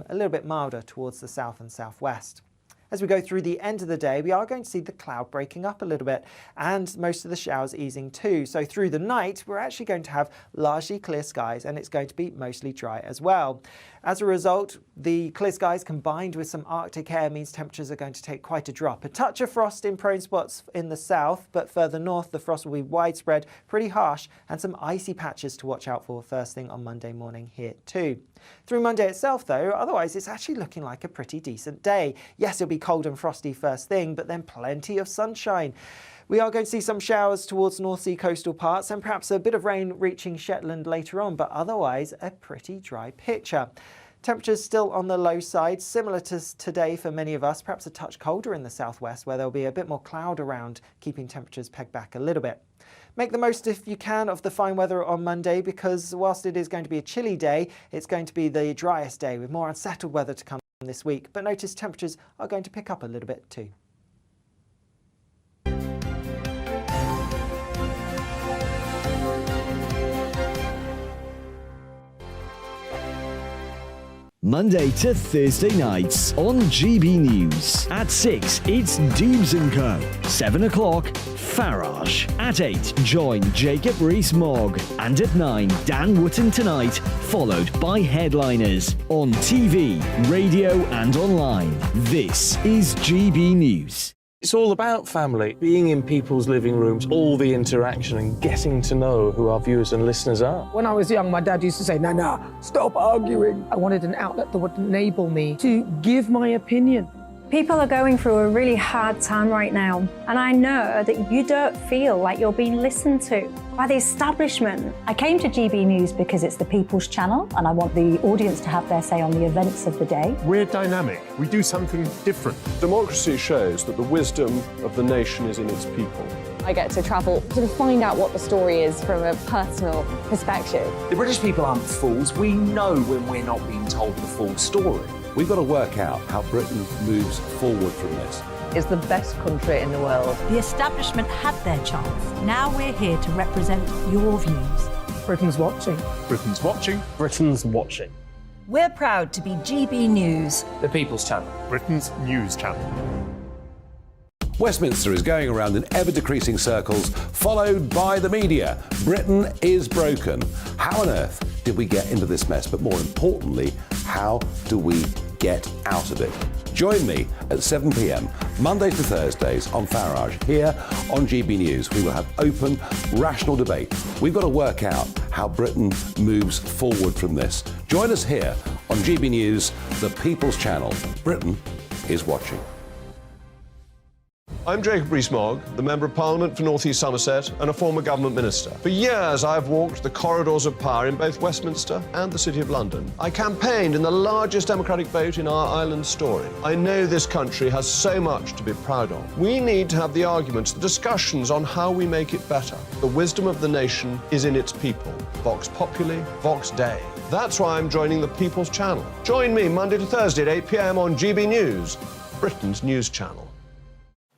become a little bit milder towards the south and southwest. As we go through the end of the day, we are going to see the cloud breaking up a little bit and most of the showers easing too. So through the night, we're actually going to have largely clear skies and it's going to be mostly dry as well. As a result, the clear skies combined with some Arctic air means temperatures are going to take quite a drop. A touch of frost in prone spots in the south, but further north the frost will be widespread, pretty harsh, and some icy patches to watch out for first thing on Monday morning here too. Through Monday itself though, otherwise it's actually looking like a pretty decent day. Yes, it'll be cold and frosty first thing, but then plenty of sunshine. We are going to see some showers towards North Sea coastal parts and perhaps a bit of rain reaching Shetland later on, but otherwise a pretty dry picture. Temperatures still on the low side, similar to today for many of us, perhaps a touch colder in the southwest where there'll be a bit more cloud around, keeping temperatures pegged back a little bit. Make the most, if you can, of the fine weather on Monday because whilst it is going to be a chilly day, it's going to be the driest day with more unsettled weather to come this week. But notice temperatures are going to pick up a little bit too. Monday to Thursday nights on GB News. At 6, it's Dubes & Co. 7 o'clock, Farage. At 8, join Jacob Rees-Mogg. And at 9, Dan Wootton Tonight, followed by Headliners. On TV, radio and online. This is GB News. It's all about family, being in people's living rooms, all the interaction and getting to know who our viewers and listeners are. When I was young, my dad used to say, Nana, stop arguing. I wanted an outlet that would enable me to give my opinion. People are going through a really hard time right now, and I know that you don't feel like you're being listened to by the establishment. I came to GB News because it's the People's Channel, and I want the audience to have their say on the events of the day. We're dynamic. We do something different. Democracy shows that the wisdom of the nation is in its people. I get to travel to find out what the story is from a personal perspective. The British people aren't fools. We know when we're not being told the full story. We've got to work out how Britain moves forward from this. It's the best country in the world. The establishment had their chance. Now we're here to represent your views. Britain's watching. Britain's watching. Britain's watching. We're proud to be GB News. The People's Channel. Britain's news channel. Westminster is going around in ever-decreasing circles, followed by the media. Britain is broken. How on earth did we get into this mess? But more importantly, how do we get out of it? Join me at 7 p.m, Mondays to Thursdays on Farage, here on GB News. We will have open, rational debate. We've got to work out how Britain moves forward from this. Join us here on GB News, the People's Channel. Britain is watching. I'm Jacob Rees-Mogg, the Member of Parliament for North East Somerset and a former government minister. For years I've walked the corridors of power in both Westminster and the City of London. I campaigned in the largest democratic vote in our island's story. I know this country has so much to be proud of. We need to have the arguments, the discussions on how we make it better. The wisdom of the nation is in its people. Vox Populi, Vox Dei. That's why I'm joining the People's Channel. Join me Monday to Thursday at 8 p.m. on GB News, Britain's news channel.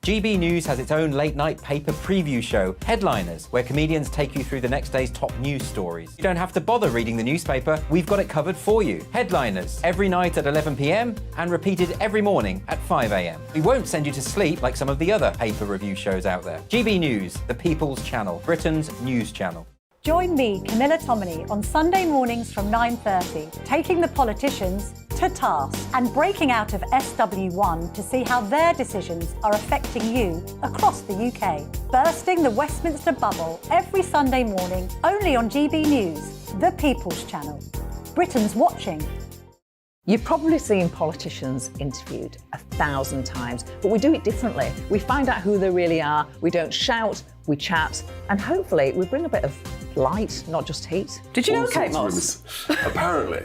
GB News has its own late-night paper preview show, Headliners, where comedians take you through the next day's top news stories. You don't have to bother reading the newspaper, we've got it covered for you. Headliners, every night at 11 p.m. and repeated every morning at 5 a.m. We won't send you to sleep like some of the other paper review shows out there. GB News, the People's Channel, Britain's news channel. Join me, Camilla Tominey, on Sunday mornings from 9:30, taking the politicians to task and breaking out of SW1 to see how their decisions are affecting you across the UK. Bursting the Westminster bubble every Sunday morning, only on GB News, the People's Channel. Britain's watching. You've probably seen politicians interviewed 1,000 times, but we do it differently. We find out who they really are, we don't shout, we chat, and hopefully we bring a bit of light, not just heat. Did you know Kate Moss? Apparently.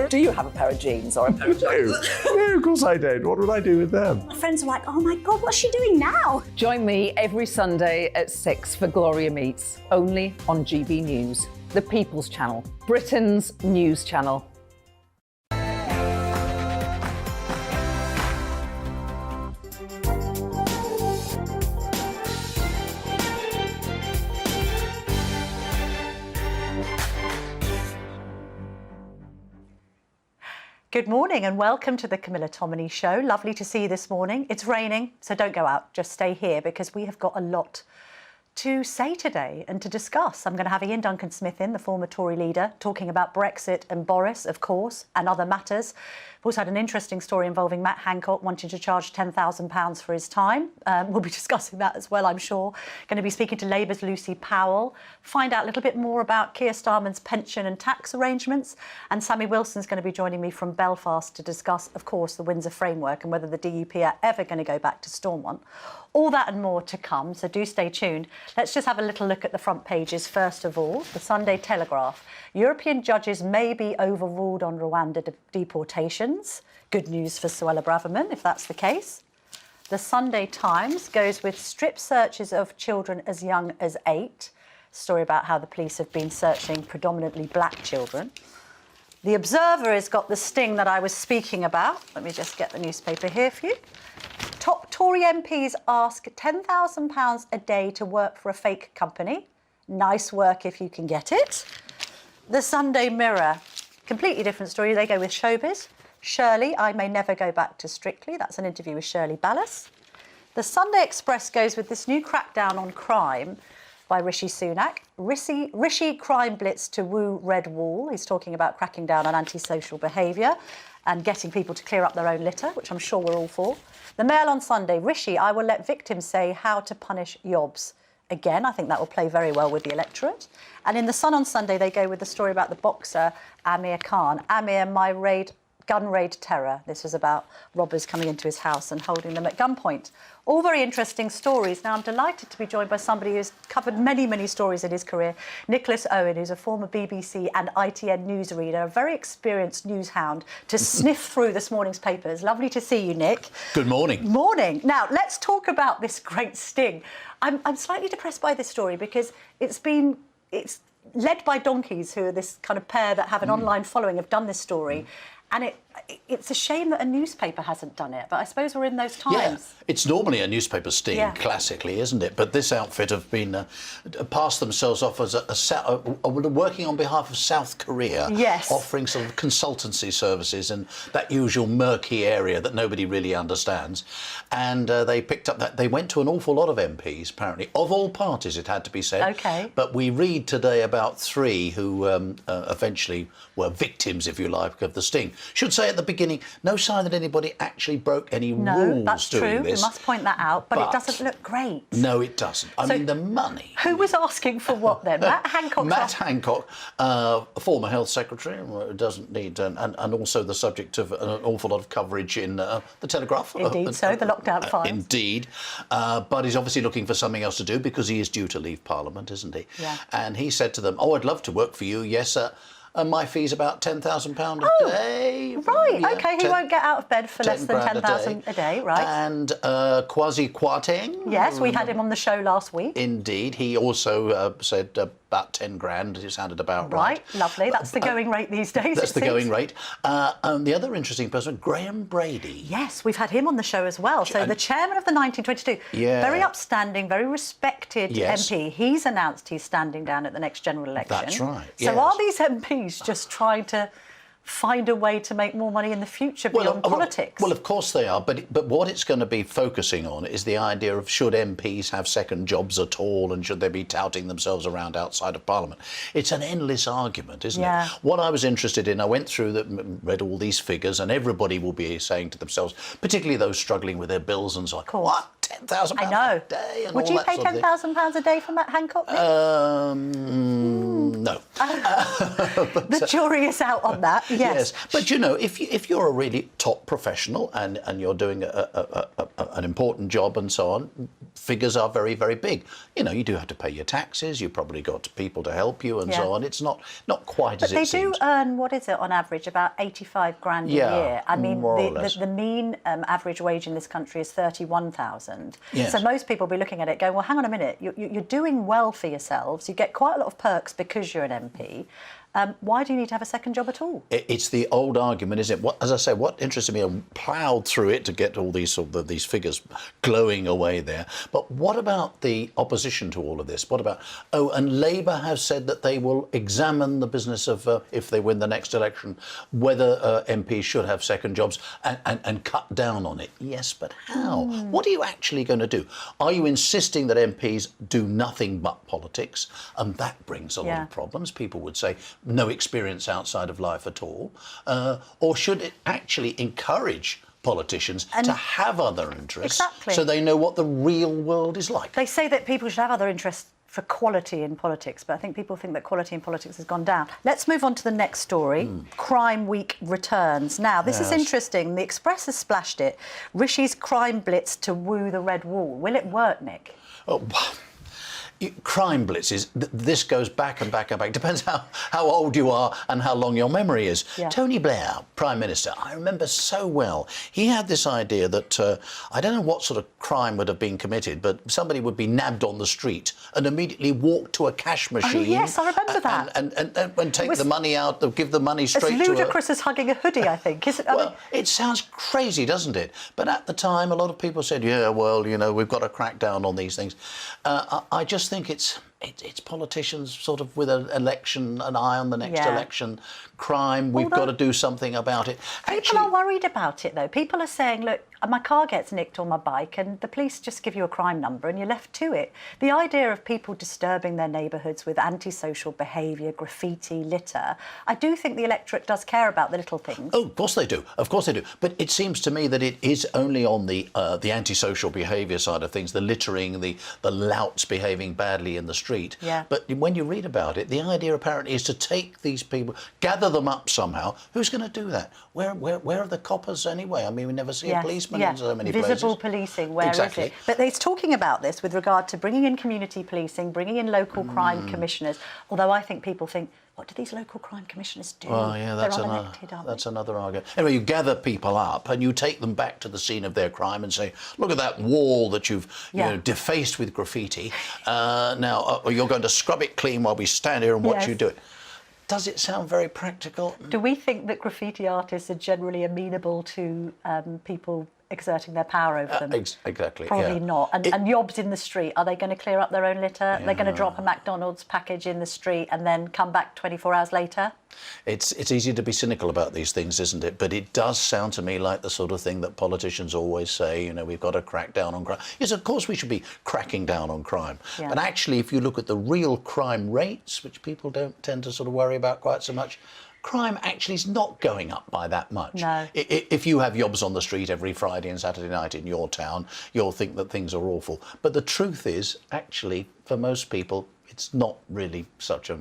Do you have a pair of jeans or a pair of jeans? No, of course I don't. What would I do with them? My friends are like, oh my God, what's she doing now? Join me every Sunday at 6 for Gloria Meets, only on GB News, the People's Channel, Britain's news channel. Good morning and welcome to the Camilla Tominey Show. Lovely to see you this morning. It's raining, so don't go out, just stay here because we have got a lot to say today and to discuss. I'm going to have Ian Duncan-Smith in, the former Tory leader, talking about Brexit and Boris, of course, and other matters. We've also had an interesting story involving Matt Hancock wanting to charge £10,000 for his time. We'll be discussing that as well, I'm sure. Going to be speaking to Labour's Lucy Powell, find out a little bit more about Keir Starmer's pension and tax arrangements. And Sammy Wilson's going to be joining me from Belfast to discuss, of course, the Windsor Framework and whether the DUP are ever going to go back to Stormont. All that and more to come, so do stay tuned. Let's just have a little look at the front pages first of all. The Sunday Telegraph. European judges may be overruled on Rwanda deportations. Good news for Suella Braverman, if that's the case. The Sunday Times goes with strip searches of children as young as 8. Story about how the police have been searching predominantly black children. The Observer has got the sting that I was speaking about. Let me just get the newspaper here for you. Top Tory MPs ask £10,000 a day to work for a fake company. Nice work if you can get it. The Sunday Mirror, completely different story. They go with showbiz. Shirley, I may never go back to Strictly. That's an interview with Shirley Ballas. The Sunday Express goes with this new crackdown on crime by Rishi Sunak. Rishi crime blitz to woo Red Wall. He's talking about cracking down on antisocial behaviour and getting people to clear up their own litter, which I'm sure we're all for. The Mail on Sunday, Rishi, I will let victims say how to punish yobs. Again, I think that will play very well with the electorate. And in The Sun on Sunday, they go with the story about the boxer Amir Khan. Amir, gun raid terror. This was about robbers coming into his house and holding them at gunpoint. All very interesting stories. Now, I'm delighted to be joined by somebody who's covered many, many stories in his career. Nicholas Owen, who's a former BBC and ITN newsreader, a very experienced news hound to sniff through this morning's papers. Lovely to see you, Nick. Good morning. Morning. Now, let's talk about this great sting. I'm slightly depressed by this story because it's led by donkeys, who are this kind of pair that have an online following, have done this story. And it's a shame that a newspaper hasn't done it, but I suppose we're in those times. Yeah, it's normally a newspaper sting, classically, isn't it? But this outfit have been passed themselves off as working on behalf of South Korea, offering sort of consultancy services in that usual murky area that nobody really understands. And they picked up that they went to an awful lot of MPs, apparently, of all parties, it had to be said. Okay. But we read today about 3 who eventually were victims, if you like, of the sting. Should say at the beginning, no sign that anybody actually broke any rules No, that's doing true. this. We must point that out, but it doesn't look great. No, it doesn't. I mean, the money. Who was asking for what then? Matt Hancock? Matt Hancock, former health secretary, doesn't need, and also the subject of an awful lot of coverage in the Telegraph. Indeed, so the lockdown files. Indeed, but he's obviously looking for something else to do because he is due to leave Parliament, isn't he? Yeah. And he said to them, "Oh, I'd love to work for you. Yes, sir." And my fee's about £10,000 a day. Right, OK, he won't get out of bed for less than £10,000 a day, right. And Kwasi Kwarteng. Yes, we had him on the show last week. Indeed, he also said about 10 grand, it sounded about right. Right, lovely, that's the going rate these days. That's the going rate. And the other interesting person, Graham Brady. Yes, we've had him on the show as well. So the chairman of the 1922, very upstanding, very respected MP. He's announced he's standing down at the next general election. That's right, So are these MPs just trying to find a way to make more money in the future beyond politics? Well, of course they are, but what it's going to be focusing on is the idea of should MPs have second jobs at all and should they be touting themselves around outside of Parliament. It's an endless argument, isn't it? What I was interested in, I went through read all these figures, and everybody will be saying to themselves, particularly those struggling with their bills and so on, what? £10,000 a day and Would all you that pay sort of thing. £10,000 a day for Matt Hancock? No. The jury is out on that, yes. But, you know, if you're a really top professional and you're doing an important job and so on, figures are very, very big. You know, you do have to pay your taxes, you've probably got people to help you and so on. It's not quite as it seems. But they do earn, what is it, on average, about 85 grand a year. I mean, the mean average wage in this country is 31,000. So most people will be looking at it going, well, hang on a minute, you're doing well for yourselves. You get quite a lot of perks because you're an MP. why do you need to have a second job at all? It's the old argument, isn't it? As I say, what interested me, I ploughed through it to get all these these figures glowing away there. But what about the opposition to all of this? What about, and Labour have said that they will examine the business of, if they win the next election, whether MPs should have second jobs and cut down on it. Yes, but how? What are you actually going to do? Are you insisting that MPs do nothing but politics? And that brings a lot of problems. People would say no experience outside of life at all. Or should it actually encourage politicians to have other interests so they know what the real world is like? They say that people should have other interests for quality in politics, but I think people think that quality in politics has gone down. Let's move on to the next story. Crime Week returns. Now, this is interesting. The Express has splashed it. Rishi's crime blitz to woo the red wall. Will it work, Nick? Crime blitzes, this goes back and back and back. Depends how old you are and how long your memory is. Tony Blair, Prime Minister, I remember so well. He had this idea that, I don't know what sort of crime would have been committed, but somebody would be nabbed on the street and immediately walk to a cash machine. Oh, yes, I remember that. And take the money out, give the money straight to It's ludicrous as hugging a hoodie, I think. Is it? Well, it sounds crazy, doesn't it? But at the time, a lot of people said, yeah, well, you know, we've got to crack down on these things. I just think it's politicians sort of with an election, an eye on the next election, crime, we've got to do something about it. People are worried about it, though. People are saying, look, my car gets nicked on my bike and the police just give you a crime number and you're left to it. The idea of people disturbing their neighbourhoods with antisocial behaviour, graffiti, litter, I do think the electorate does care about the little things. Oh, of course they do. Of course they do. But it seems to me that it is only on the antisocial behaviour side of things, the littering, the louts behaving badly in the street. But when you read about it, the idea apparently is to take these people, gather them up somehow. Who's going to do that? Where are the coppers anyway? I mean, we never see a policeman in so many places. Visible policing, where is it? But he's talking about this with regard to bringing in community policing, bringing in local crime commissioners, although I think people think, what do these local crime commissioners do? Well, yeah, that's another argument. Anyway, you gather people up and you take them back to the scene of their crime and say, look at that wall that you've you know, defaced with graffiti. Now, you're going to scrub it clean while we stand here and watch you do it. Does it sound very practical? Do we think that graffiti artists are generally amenable to people exerting their power over them? Exactly. Probably not. And yobs in the street, are they going to clear up their own litter? They're going to drop a McDonald's package in the street and then come back 24 hours later? It's easy to be cynical about these things, isn't it? But it does sound to me like the sort of thing that politicians always say, you know, we've got to crack down on crime. Yes, of course we should be cracking down on crime. But actually, if you look at the real crime rates, which people don't tend to sort of worry about quite so much, crime actually is not going up by that much. No. If you have yobs on the street every Friday and Saturday night in your town, you'll think that things are awful. But the truth is, actually, for most people, it's not really such a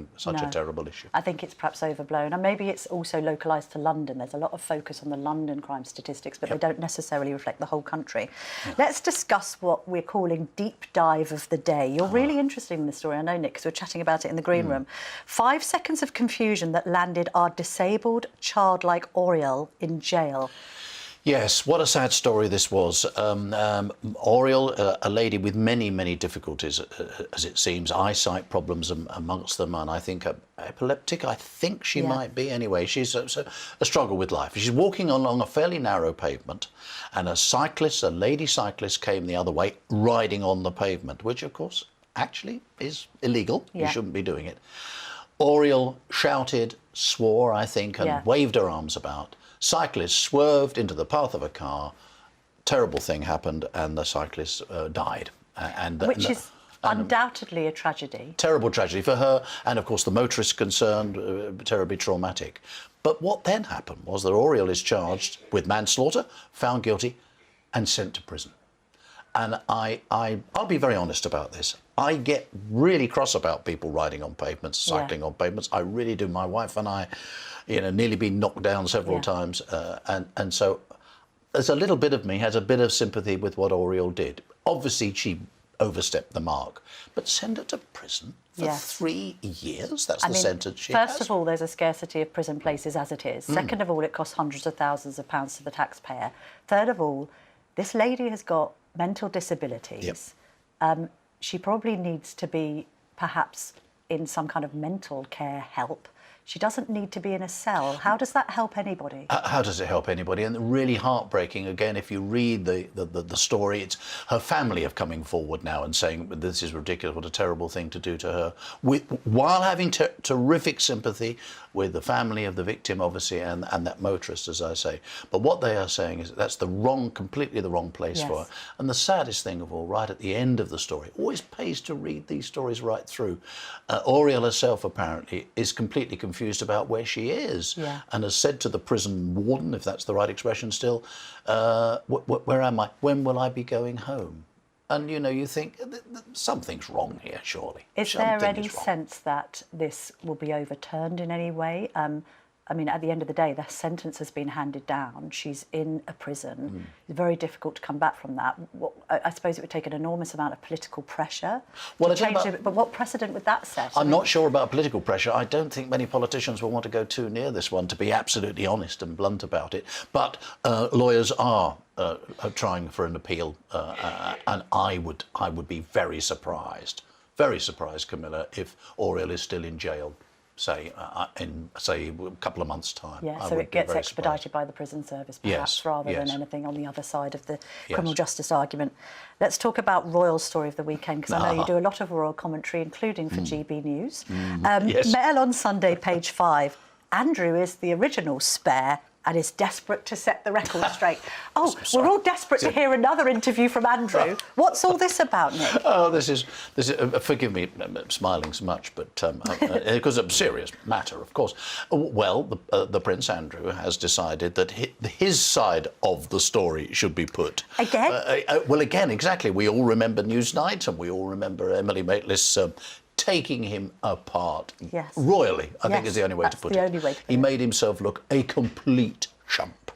terrible issue. I think it's perhaps overblown. And maybe it's also localised to London. There's a lot of focus on the London crime statistics, but they don't necessarily reflect the whole country. Let's discuss what we're calling deep dive of the day. You're really interested in this story, I know, Nick, because we're chatting about it in the green room. 5 seconds of confusion that landed our disabled, childlike Oriel in jail. Yes, what a sad story this was. Oriel, a lady with many, many difficulties, as it seems, eyesight problems amongst them, and I think epileptic, I think she might be. Anyway, she's a struggle with life. She's walking along a fairly narrow pavement, and a lady cyclist came the other way, riding on the pavement, which, of course, actually is illegal. You shouldn't be doing it. Oriel shouted, swore, I think, and waved her arms about. Cyclist swerved into the path of a car. Terrible thing happened, and the cyclist died. Which is undoubtedly a tragedy. Terrible tragedy for her, and of course the motorist concerned, terribly traumatic. But what then happened was that Oriel is charged with manslaughter, found guilty, and sent to prison. And I'll be very honest about this. I get really cross about people riding on pavements, cycling on pavements. I really do. My wife and I, you know, nearly been knocked down several times. And so there's a little bit of me has a bit of sympathy with what Oriel did. Obviously, she overstepped the mark. But send her to prison for 3 years? That's the sentence she has. First of all, there's a scarcity of prison places as it is. Second of all, it costs hundreds of thousands of pounds to the taxpayer. Third of all, this lady has got mental disabilities. She probably needs to be perhaps in some kind of mental care help. She doesn't need to be in a cell. How does that help anybody? How does it help anybody? And really heartbreaking, again, if you read the story, it's her family of coming forward now and saying, this is ridiculous, what a terrible thing to do to her, while having terrific sympathy with the family of the victim, obviously, and that motorist, as I say. But what they are saying is that's completely the wrong place for her. And the saddest thing of all, right at the end of the story, always pays to read these stories right through. Oriel herself, apparently, is completely confused about where she is, and has said to the prison warden, if that's the right expression still, where am I? When will I be going home? And, you know, you think, something's wrong here, surely. Is there any sense that this will be overturned in any way? I mean, at the end of the day, the sentence has been handed down. She's in a prison. It's very difficult to come back from that. I suppose it would take an enormous amount of political pressure to change it. But what precedent would that set? I'm not sure about political pressure. I don't think many politicians will want to go too near this one, to be absolutely honest and blunt about it. But lawyers are trying for an appeal, and I would be very surprised, Camilla, if Oriel is still in jail. In a couple of months' time. Yeah, so it gets expedited by the prison service, perhaps, rather than anything on the other side of the criminal justice argument. Let's talk about Royal's story of the weekend, because I know you do a lot of royal commentary, including for GBNews. Mail on Sunday, page 5. Andrew is the original spare and is desperate to set the record straight. Oh, we're all desperate to hear another interview from Andrew. What's all this about, Nick? Oh, this is forgive me smiling so much, but because it's a serious matter, of course. Well, the Prince Andrew has decided that his side of the story should be put. Again? Well, again, exactly. We all remember Newsnight, and we all remember Emily Maitlis taking him apart royally, I think is the only way to put it. He made himself look a complete chump,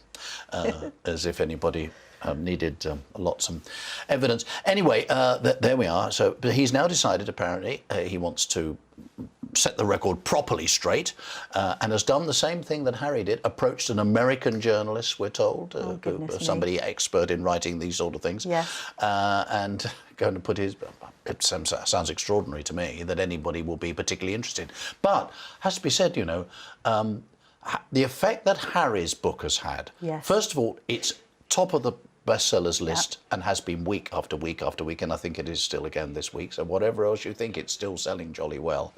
as if anybody needed lots of evidence. Anyway, there we are. So but he's now decided, apparently, he wants to set the record properly straight, and has done the same thing that Harry did, approached an American journalist, we're told, somebody expert in writing these sort of things, and going to put his... It sounds extraordinary to me that anybody will be particularly interested. But, has to be said, you know, the effect that Harry's book has had, first of all, it's top of the bestsellers list and has been week after week after week, and I think it is still again this week. So whatever else you think, it's still selling jolly well.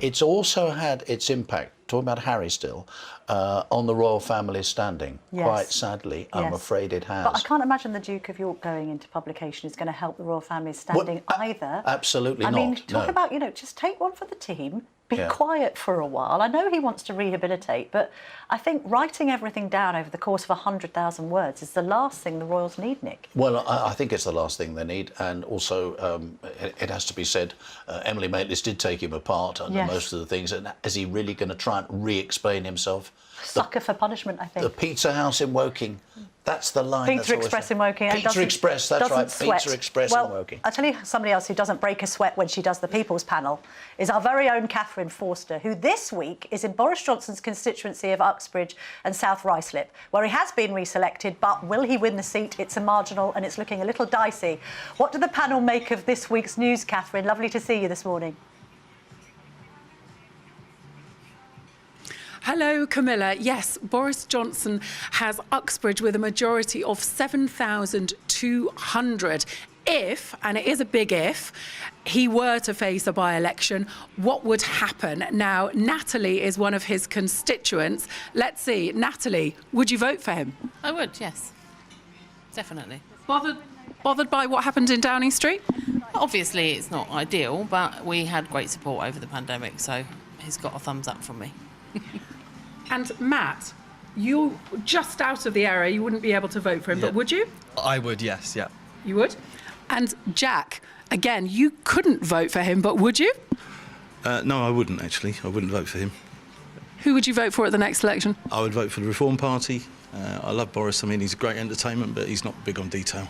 It's also had its impact, talking about Harry still, on the royal family standing. Quite sadly, I'm afraid it has. But I can't imagine the Duke of York going into publication is going to help the royal family standing either. Absolutely not. I mean, talk about, you know, just take one for the team. Be quiet for a while. I know he wants to rehabilitate, but I think writing everything down over the course of 100,000 words is the last thing the royals need, Nick. Well, I think it's the last thing they need, and also it has to be said, Emily Maitlis did take him apart under most of the things, and is he really going to try and re-explain himself? Sucker for punishment, I think. The pizza house in Woking. That's the line. Pizza Express in Woking. Pizza Express, that's right. Sweat. Pizza Express in Woking. I'll tell you somebody else who doesn't break a sweat when she does the People's Panel is our very own Catherine Forster, who this week is in Boris Johnson's constituency of Uxbridge and South Ruislip, where he has been reselected, but will he win the seat? It's a marginal and it's looking a little dicey. What do the panel make of this week's news, Catherine? Lovely to see you this morning. Hello, Camilla. Yes, Boris Johnson has Uxbridge with a majority of 7,200. If, and it is a big if, he were to face a by-election, what would happen? Now, Natalie is one of his constituents. Let's see. Natalie, would you vote for him? I would, yes. Definitely. Bothered by what happened in Downing Street? Obviously, it's not ideal, but we had great support over the pandemic, so he's got a thumbs up from me. And Matt, you're just out of the area. You wouldn't be able to vote for him, but would you? I would, yes, yeah. You would? And Jack, again, you couldn't vote for him, but would you? No, I wouldn't, actually. I wouldn't vote for him. Who would you vote for at the next election? I would vote for the Reform Party. I love Boris. I mean, he's a great entertainment, but he's not big on detail.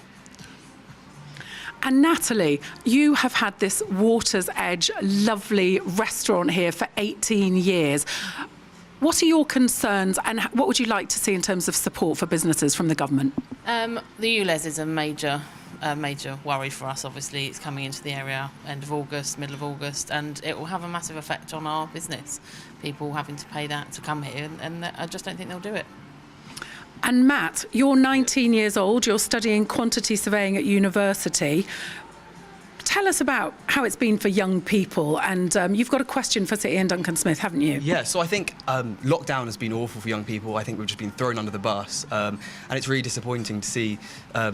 And Natalie, you have had this Water's Edge lovely restaurant here for 18 years. What are your concerns and what would you like to see in terms of support for businesses from the government? The ULEZ is a major a major worry for us. Obviously, it's coming into the area end of August, middle of August, and it will have a massive effect on our business. People having to pay that to come here, and I just don't think they'll do it. And Matt, you're 19 years old, you're studying quantity surveying at university. Tell us about how it's been for young people, and you've got a question for Sir Ian Duncan-Smith, haven't you? Yeah, so I think lockdown has been awful for young people. I think we've just been thrown under the bus, and it's really disappointing to see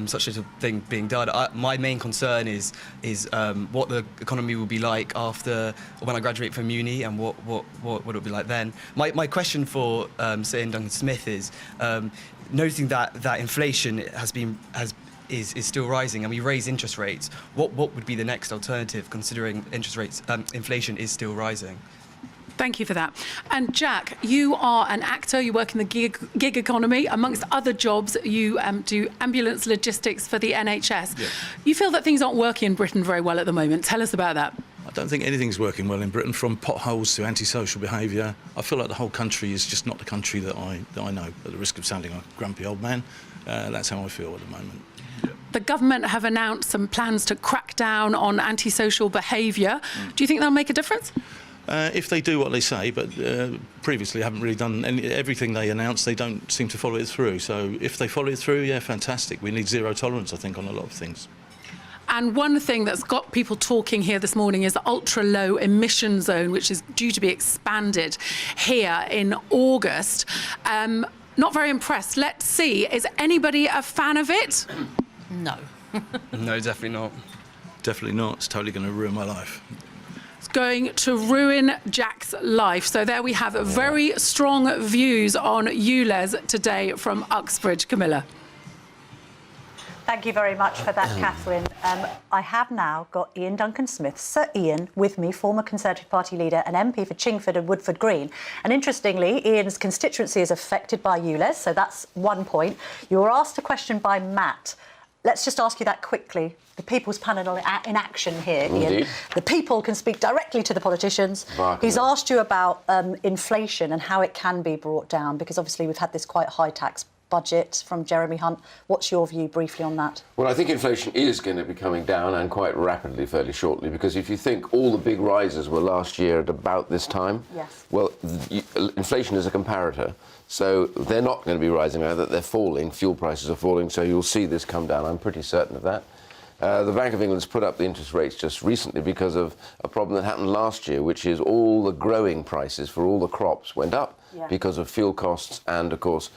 such a thing being done. My main concern is what the economy will be like after, when I graduate from uni, and what it'll be like then. My question for Sir Ian Duncan-Smith is, noting that inflation is still rising, and we raise interest rates. What would be the next alternative, considering interest rates, inflation is still rising? Thank you for that. And Jack, you are an actor, you work in the gig economy. Amongst other jobs, you do ambulance logistics for the NHS. Yeah. You feel that things aren't working in Britain very well at the moment. Tell us about that. I don't think anything's working well in Britain, from potholes to antisocial behaviour. I feel like the whole country is just not the country that I know, at the risk of sounding like a grumpy old man. That's how I feel at the moment. The government have announced some plans to crack down on antisocial behaviour. Do you think they'll make a difference? If they do what they say, but previously haven't really done everything they announced, they don't seem to follow it through. So if they follow it through, yeah, fantastic. We need zero tolerance, I think, on a lot of things. And one thing that's got people talking here this morning is the ultra-low emission zone, which is due to be expanded here in August. Not very impressed. Let's see. Is anybody a fan of it? No. No, definitely not. Definitely not. It's totally going to ruin my life. It's going to ruin Jack's life. So there we have very strong views on ULEZ today from Uxbridge. Camilla. Thank you very much for that, Catherine. I have now got Ian Duncan-Smith, Sir Ian, with me, former Conservative Party leader and MP for Chingford and Woodford Green. And interestingly, Ian's constituency is affected by ULEZ, so that's one point. You were asked a question by Matt. Let's just ask you that quickly. The People's Panel in action here, Ian. Indeed. The people can speak directly to the politicians. He's asked you about inflation and how it can be brought down, because obviously we've had this quite high tax budget from Jeremy Hunt. What's your view briefly on that? Well, I think inflation is going to be coming down, and quite rapidly, fairly shortly, because if you think all the big rises were last year at about this time, yes. Well, inflation is a comparator, so they're not going to be rising either, they're falling, fuel prices are falling, so you'll see this come down, I'm pretty certain of that. The Bank of England's put up the interest rates just recently because of a problem that happened last year, which is all the growing prices for all the crops went up because of fuel costs, and, of course,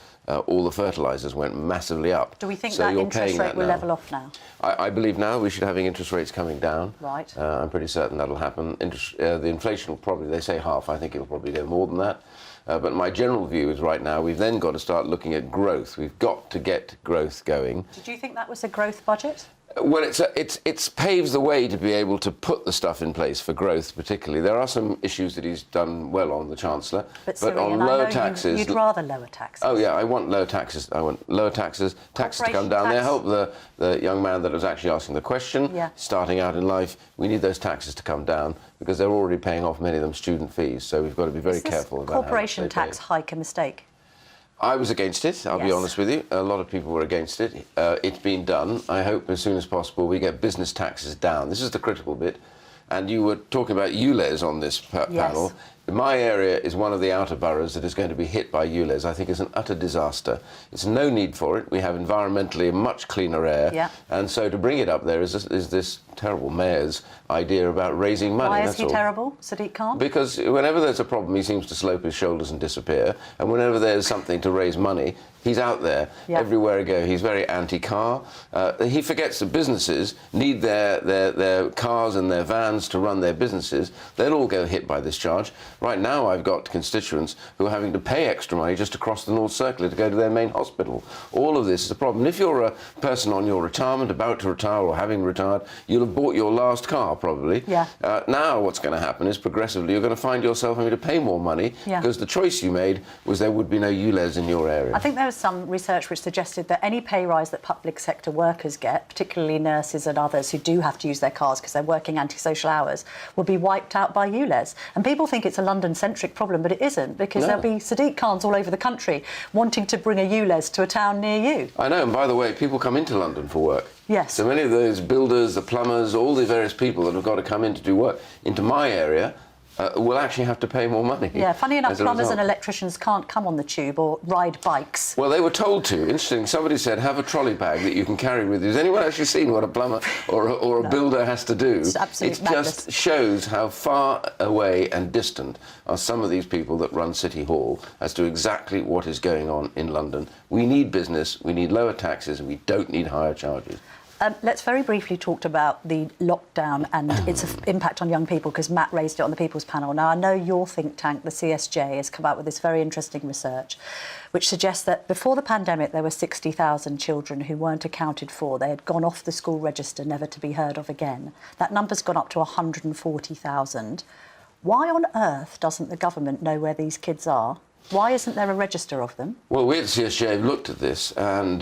all the fertilisers went massively up. Do we think that interest rate will level off now? I believe now we should be having interest rates coming down. Right. I'm pretty certain that'll happen. The inflation will probably, they say half, I think it'll probably go more than that. But my general view is right now we've then got to start looking at growth. We've got to get growth going. Did you think that was a growth budget? Well, it paves the way to be able to put the stuff in place for growth, particularly. There are some issues that he's done well on, the Chancellor, but on lower taxes... You'd rather lower taxes. Oh, yeah, I want lower taxes. I want lower taxes to come down. They help the young man that was actually asking the question, starting out in life. We need those taxes to come down, because they're already paying off, many of them, student fees, so we've got to be very careful about how much they pay. Is this corporation tax hike a mistake? I was against it, I'll be honest with you. A lot of people were against it. It's been done. I hope as soon as possible we get business taxes down. This is the critical bit. And you were talking about ULEZ on this panel. My area is one of the outer boroughs that is going to be hit by ULEZ. I think it's an utter disaster. It's no need for it. We have environmentally much cleaner air. And so to bring it up there is this terrible mayor's idea about raising money. Why is he terrible, Sadiq Khan? Because whenever there's a problem, he seems to slope his shoulders and disappear. And whenever there's something to raise money, he's out there everywhere he goes. He's very anti-car. He forgets that businesses need their cars and their vans to run their businesses. They'll all go hit by this charge. Right now, I've got constituents who are having to pay extra money just to cross the North Circular to go to their main hospital. All of this is a problem. If you're a person on your retirement, about to retire or having retired, you'll have bought your last car, probably. Now what's going to happen is progressively you're going to find yourself having to pay more money because the choice you made was there would be no ULEZ in your area. I think there was was some research which suggested that any pay rise that public sector workers get, particularly nurses and others who do have to use their cars because they're working antisocial hours, will be wiped out by ULEZ. And people think it's a London-centric problem, but it isn't, because there'll be Sadiq Khans all over the country wanting to bring a ULEZ to a town near you. I know, and by the way, people come into London for work. Yes. So many of those builders, the plumbers, all the various people that have got to come in to do work into my area will actually have to pay more money. Yeah, funny enough, plumbers and electricians can't come on the tube or ride bikes. Well, they were told to. Interesting. Somebody said, have a trolley bag that you can carry with you. Has anyone actually seen what a plumber or a builder has to do? It's absolutely madness. Just shows how far away and distant are some of these people that run City Hall as to exactly what is going on in London. We need business, we need lower taxes, and we don't need higher charges. Let's very briefly talk about the lockdown and its impact on young people, because Matt raised it on the People's Panel. Now, I know your think tank, the CSJ, has come out with this very interesting research which suggests that before the pandemic there were 60,000 children who weren't accounted for. They had gone off the school register, never to be heard of again. That number's gone up to 140,000. Why on earth doesn't the government know where these kids are? Why isn't there a register of them? Well, we at the CSJ have looked at this, and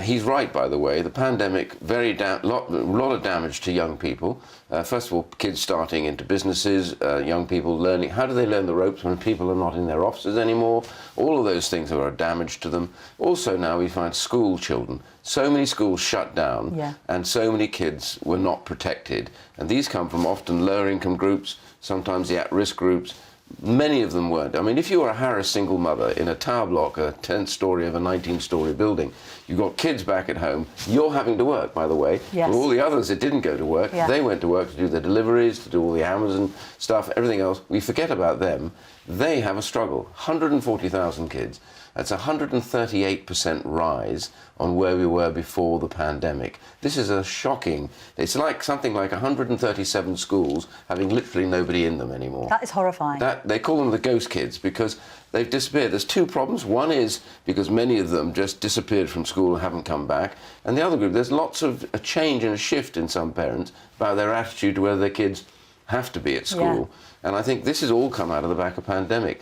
he's right, by the way. The pandemic, lot of damage to young people. First of all, kids starting into businesses, young people learning. How do they learn the ropes when people are not in their offices anymore? All of those things are a damage to them. Also now we find school children. So many schools shut down, and so many kids were not protected. And these come from often lower income groups, sometimes the at-risk groups. Many of them weren't. I mean, if you were a Harris single mother in a tower block, a 10th story of a 19-story building, you've got kids back at home, you're having to work, by the way. Yes. But all the others that didn't go to work, they went to work to do their deliveries, to do all the Amazon stuff, everything else. We forget about them. They have a struggle. 140,000 kids. That's a 138% rise on where we were before the pandemic. This is a shocking... It's like something like 137 schools having literally nobody in them anymore. That is horrifying. They call them the ghost kids because they've disappeared. There's two problems. One is because many of them just disappeared from school and haven't come back. And the other group, there's lots of a change and a shift in some parents about their attitude to whether their kids have to be at school. And I think this has all come out of the back of pandemic.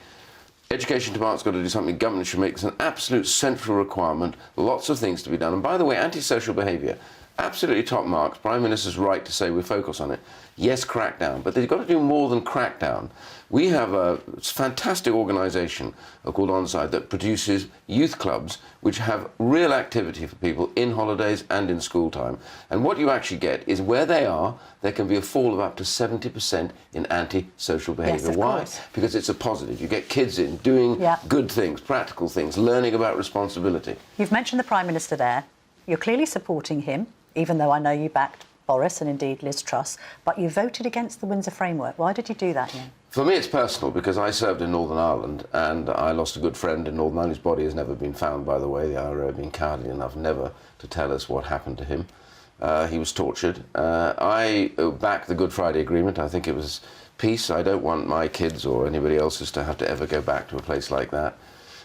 Education Department's got to do something. Government should make this an absolute central requirement. Lots of things to be done. And by the way, antisocial behaviour, absolutely top marks. Prime Minister's right to say we focus on it. Yes, crackdown, but they've got to do more than crackdown. We have a fantastic organisation called Onside that produces youth clubs which have real activity for people in holidays and in school time. And what you actually get is where they are, there can be a fall of up to 70% in anti-social behaviour. Why? Because it's a positive. You get kids in doing good things, practical things, learning about responsibility. You've mentioned the Prime Minister there. You're clearly supporting him, even though I know you backed Boris and indeed Liz Truss, but you voted against the Windsor Framework. Why did you do that, Ian? For me, it's personal because I served in Northern Ireland and I lost a good friend in Northern Ireland. His body has never been found, by the way. The IRA have been cowardly enough never to tell us what happened to him. He was tortured. I backed the Good Friday Agreement. I think it was peace. I don't want my kids or anybody else's to have to ever go back to a place like that.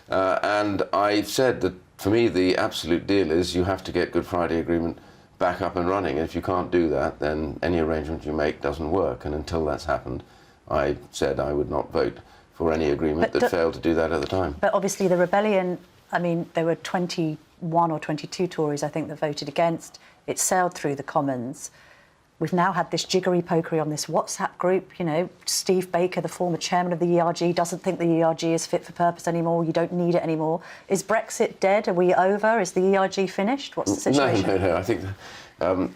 And I've said that for me, the absolute deal is you have to get Good Friday Agreement back up and running. And if you can't do that, then any arrangement you make doesn't work. And until that's happened, I said I would not vote for any agreement that failed to do that at the time. But obviously the rebellion, I mean, there were 21 or 22 Tories, I think, that voted against. It sailed through the Commons. We've now had this jiggery-pokery on this WhatsApp group. You know, Steve Baker, the former chairman of the ERG, doesn't think the ERG is fit for purpose anymore. You don't need it anymore. Is Brexit dead? Are we over? Is the ERG finished? What's the situation? No. I think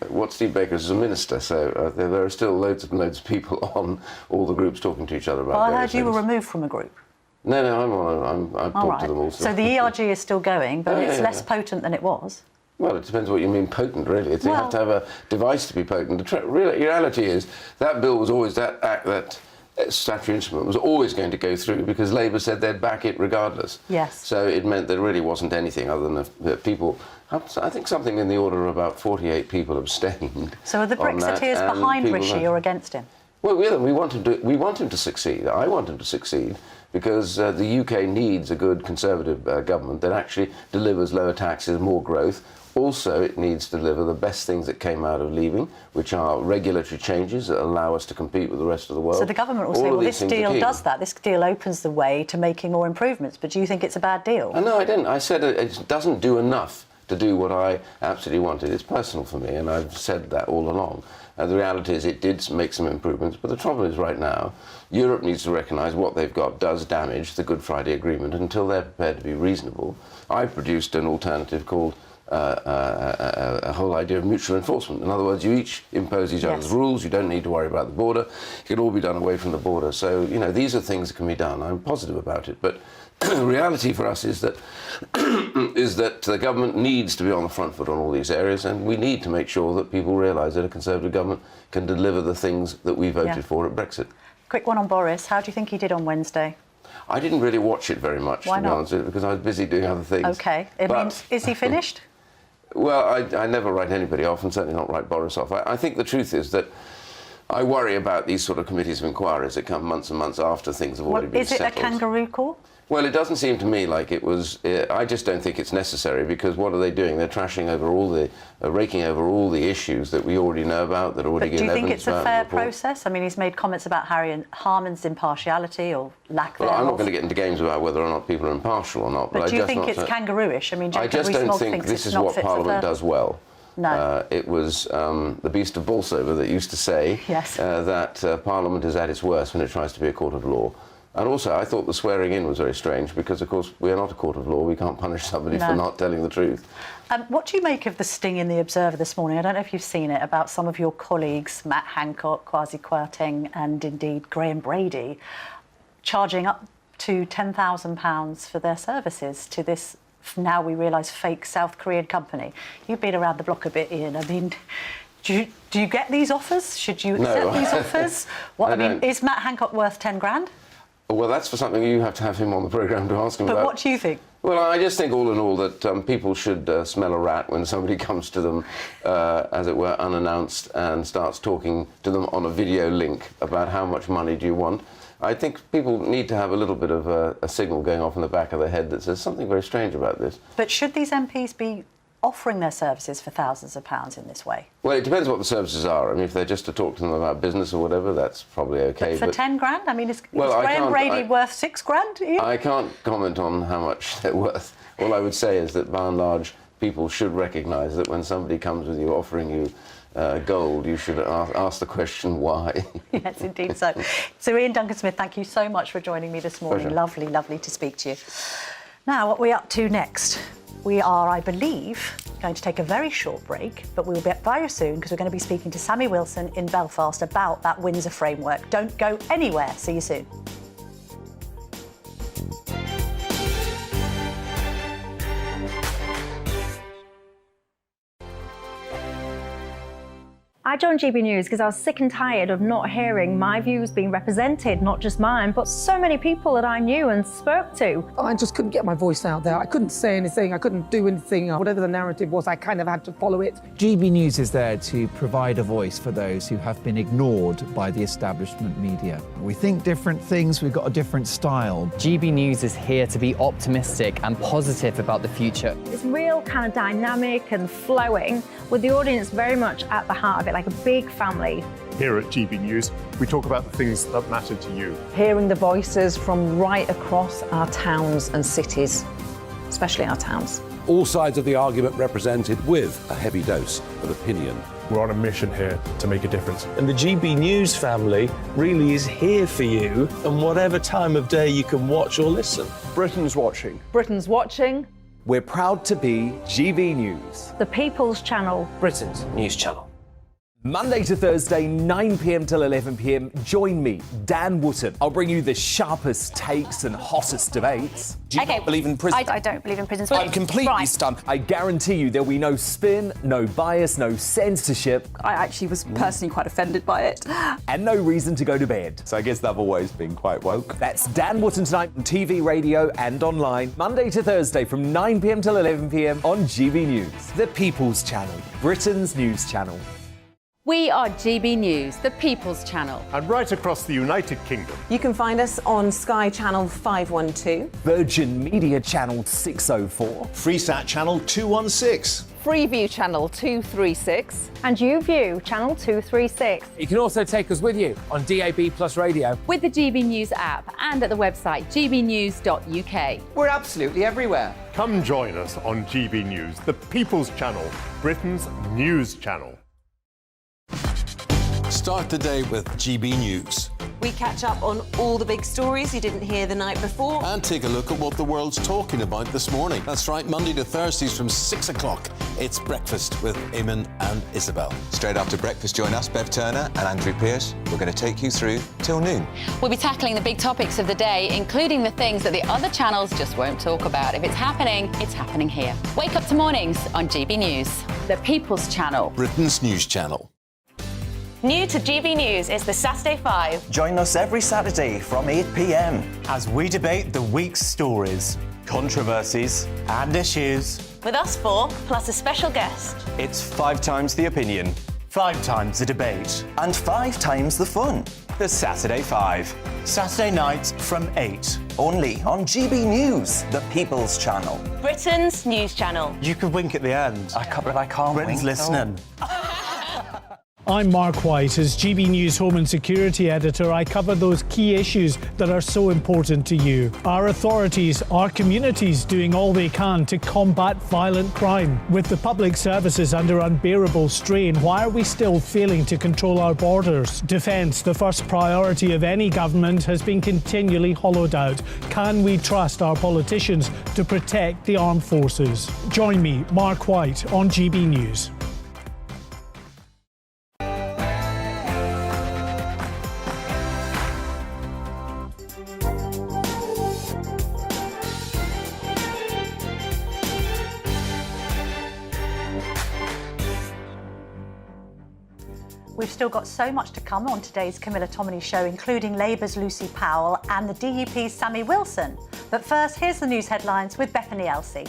what Steve Baker is a minister, so there are still loads of people on all the groups talking to each other about Well, I heard you were removed from a group. No, I've talked to them all. So the ERG is still going, but it's less potent than it was. Well, it depends what you mean potent, really. You have to have a device to be potent. The reality is that bill was always, that statutory instrument was always going to go through because Labour said they'd back it regardless. Yes. So it meant there really wasn't anything other than the people... I think something in the order of about 48 people abstained. So are the Brexiteers behind Rishi or against him? Well, we want him to succeed. I want him to succeed because the UK needs a good Conservative government that actually delivers lower taxes, more growth. Also, it needs to deliver the best things that came out of leaving, which are regulatory changes that allow us to compete with the rest of the world. So the government will say, well, this deal does that. This deal opens the way to making more improvements. But do you think it's a bad deal? No, I didn't. I said it doesn't do enough to do what I absolutely wanted. It's personal for me, and I've said that all along. The reality is it did make some improvements, but the trouble is right now, Europe needs to recognise what they've got does damage the Good Friday Agreement until they're prepared to be reasonable. I've produced an alternative called a whole idea of mutual enforcement. In other words, you each impose each other's rules, you don't need to worry about the border, it can all be done away from the border. So, you know, these are things that can be done. I'm positive about it, but the reality for us is that the government needs to be on the front foot on all these areas, and we need to make sure that people realise that a Conservative government can deliver the things that we voted for at Brexit. Quick one on Boris. How do you think he did on Wednesday? I didn't really watch it very much, Why to be not? honest with you, because I was busy doing other things. OK. I mean, is he finished? Well, I never write anybody off, and certainly not write Boris off. I think the truth is that I worry about these sort of committees of inquiries that come months and months after things have already been settled. Is it a kangaroo court? Well, it doesn't seem to me like it was. I just don't think it's necessary, because what are they doing? They're trashing over all the, raking over all the issues that we already know about, that are already given evidence about. Do you think it's a fair process? I mean, he's made comments about Harry Harman's impartiality or lack thereof. Well, I'm not going to get into games about whether or not people are impartial or not. But do you think it's kangarooish? I mean, I just don't think this is what Parliament does well. No. It was the beast of Bolsover that used to say that Parliament is at its worst when it tries to be a court of law. And also, I thought the swearing in was very strange because, of course, we are not a court of law. We can't punish somebody for not telling the truth. What do you make of the sting in The Observer this morning? I don't know if you've seen it, about some of your colleagues, Matt Hancock, Kwasi Kwarteng and indeed Graham Brady, charging up to £10,000 for their services to this, now we realise, fake South Korean company. You've been around the block a bit, Ian. I mean, do you get these offers? Should you accept these offers? I mean, is Matt Hancock worth 10 grand? Well, that's for something you have to have him on the programme to ask him about. But what do you think? Well, I just think all in all that people should smell a rat when somebody comes to them, as it were, unannounced and starts talking to them on a video link about how much money do you want. I think people need to have a little bit of a signal going off in the back of their head that says something very strange about this. But should these MPs be offering their services for thousands of pounds in this way? Well, it depends what the services are. I mean, if they're just to talk to them about business or whatever, that's probably OK. But for 10 grand? I mean, is Graham Brady worth 6 grand? Ian? I can't comment on how much they're worth. All I would say is that, by and large, people should recognise that when somebody comes with you offering you gold, you should ask the question why. Yes, indeed so. So, Ian Duncan-Smith, thank you so much for joining me this morning. Pleasure. Lovely, lovely to speak to you. Now, what are we up to next? We are, I believe, going to take a very short break, but we'll be back very soon because we're going to be speaking to Sammy Wilson in Belfast about that Windsor framework. Don't go anywhere. See you soon. I joined GB News because I was sick and tired of not hearing my views being represented, not just mine, but so many people that I knew and spoke to. I just couldn't get my voice out there. I couldn't say anything. I couldn't do anything. Whatever the narrative was, I kind of had to follow it. GB News is there to provide a voice for those who have been ignored by the establishment media. We think different things, we've got a different style. GB News is here to be optimistic and positive about the future. It's real kind of dynamic and flowing, with the audience very much at the heart of it, like a big family. Here at GB News, we talk about the things that matter to you. Hearing the voices from right across our towns and cities, especially our towns. All sides of the argument represented with a heavy dose of opinion. We're on a mission here to make a difference. And the GB News family really is here for you, and whatever time of day you can watch or listen. Britain's watching. Britain's watching. We're proud to be GB News. The People's Channel. Britain's news channel. Monday to Thursday, 9 p.m. till 11 p.m. Join me, Dan Wootton. I'll bring you the sharpest takes and hottest debates. Do you not believe in prison? I don't believe in prisons. I'm completely stunned. I guarantee you there'll be no spin, no bias, no censorship. I actually was personally quite offended by it. And no reason to go to bed. So I guess they've always been quite woke. That's Dan Wootton tonight on TV, radio and online. Monday to Thursday from 9 p.m. till 11 p.m. on GB News. The People's Channel, Britain's news channel. We are GB News, the People's Channel. And right across the United Kingdom. You can find us on Sky Channel 512, Virgin Media Channel 604, Freesat Channel 216, Freeview Channel 236, and YouView Channel 236. You can also take us with you on DAB+ radio, with the GB News app and at the website gbnews.uk. We're absolutely everywhere. Come join us on GB News, the People's Channel, Britain's news channel. Start the day with GB News. We catch up on all the big stories you didn't hear the night before. And take a look at what the world's talking about this morning. That's right, Monday to Thursdays from 6 o'clock. It's Breakfast with Eamon and Isabel. Straight after breakfast, join us, Bev Turner and Andrew Pearce. We're going to take you through till noon. We'll be tackling the big topics of the day, including the things that the other channels just won't talk about. If it's happening here. Wake up to mornings on GB News, the People's Channel. Britain's news channel. New to GB News is the Saturday 5. Join us every Saturday from 8 p.m. as we debate the week's stories, controversies and issues. With us 4, plus a special guest. It's 5 times the opinion, 5 times the debate, and 5 times the fun. The Saturday 5. Saturday nights from 8. Only on GB News, the People's Channel. Britain's news channel. You could wink at the end. I can't Britain's wink. Listening. I'm Mark White. As GB News Home and Security Editor, I cover those key issues that are so important to you. Our authorities, our communities doing all they can to combat violent crime. With the public services under unbearable strain, why are we still failing to control our borders? Defence, the first priority of any government, has been continually hollowed out. Can we trust our politicians to protect the armed forces? Join me, Mark White, on GB News. We've still got so much to come on today's Camilla Tominey show, including Labour's Lucy Powell and the DUP's Sammy Wilson. But first, here's the news headlines with Bethany Elsey.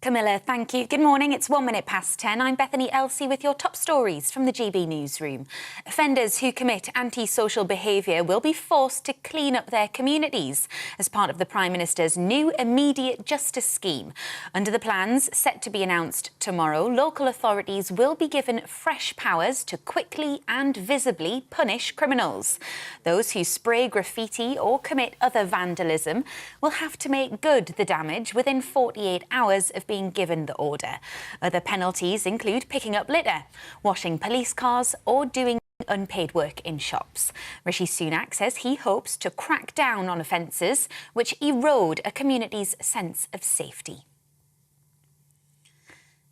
Camilla, thank you. Good morning. It's 1 minute past 10. I'm Bethany Elsey with your top stories from the GB newsroom. Offenders who commit antisocial behaviour will be forced to clean up their communities as part of the Prime Minister's new immediate justice scheme. Under the plans set to be announced tomorrow, local authorities will be given fresh powers to quickly and visibly punish criminals. Those who spray graffiti or commit other vandalism will have to make good the damage within 48 hours of being given the order. Other penalties include picking up litter, washing police cars or doing unpaid work in shops. Rishi Sunak says he hopes to crack down on offences which erode a community's sense of safety.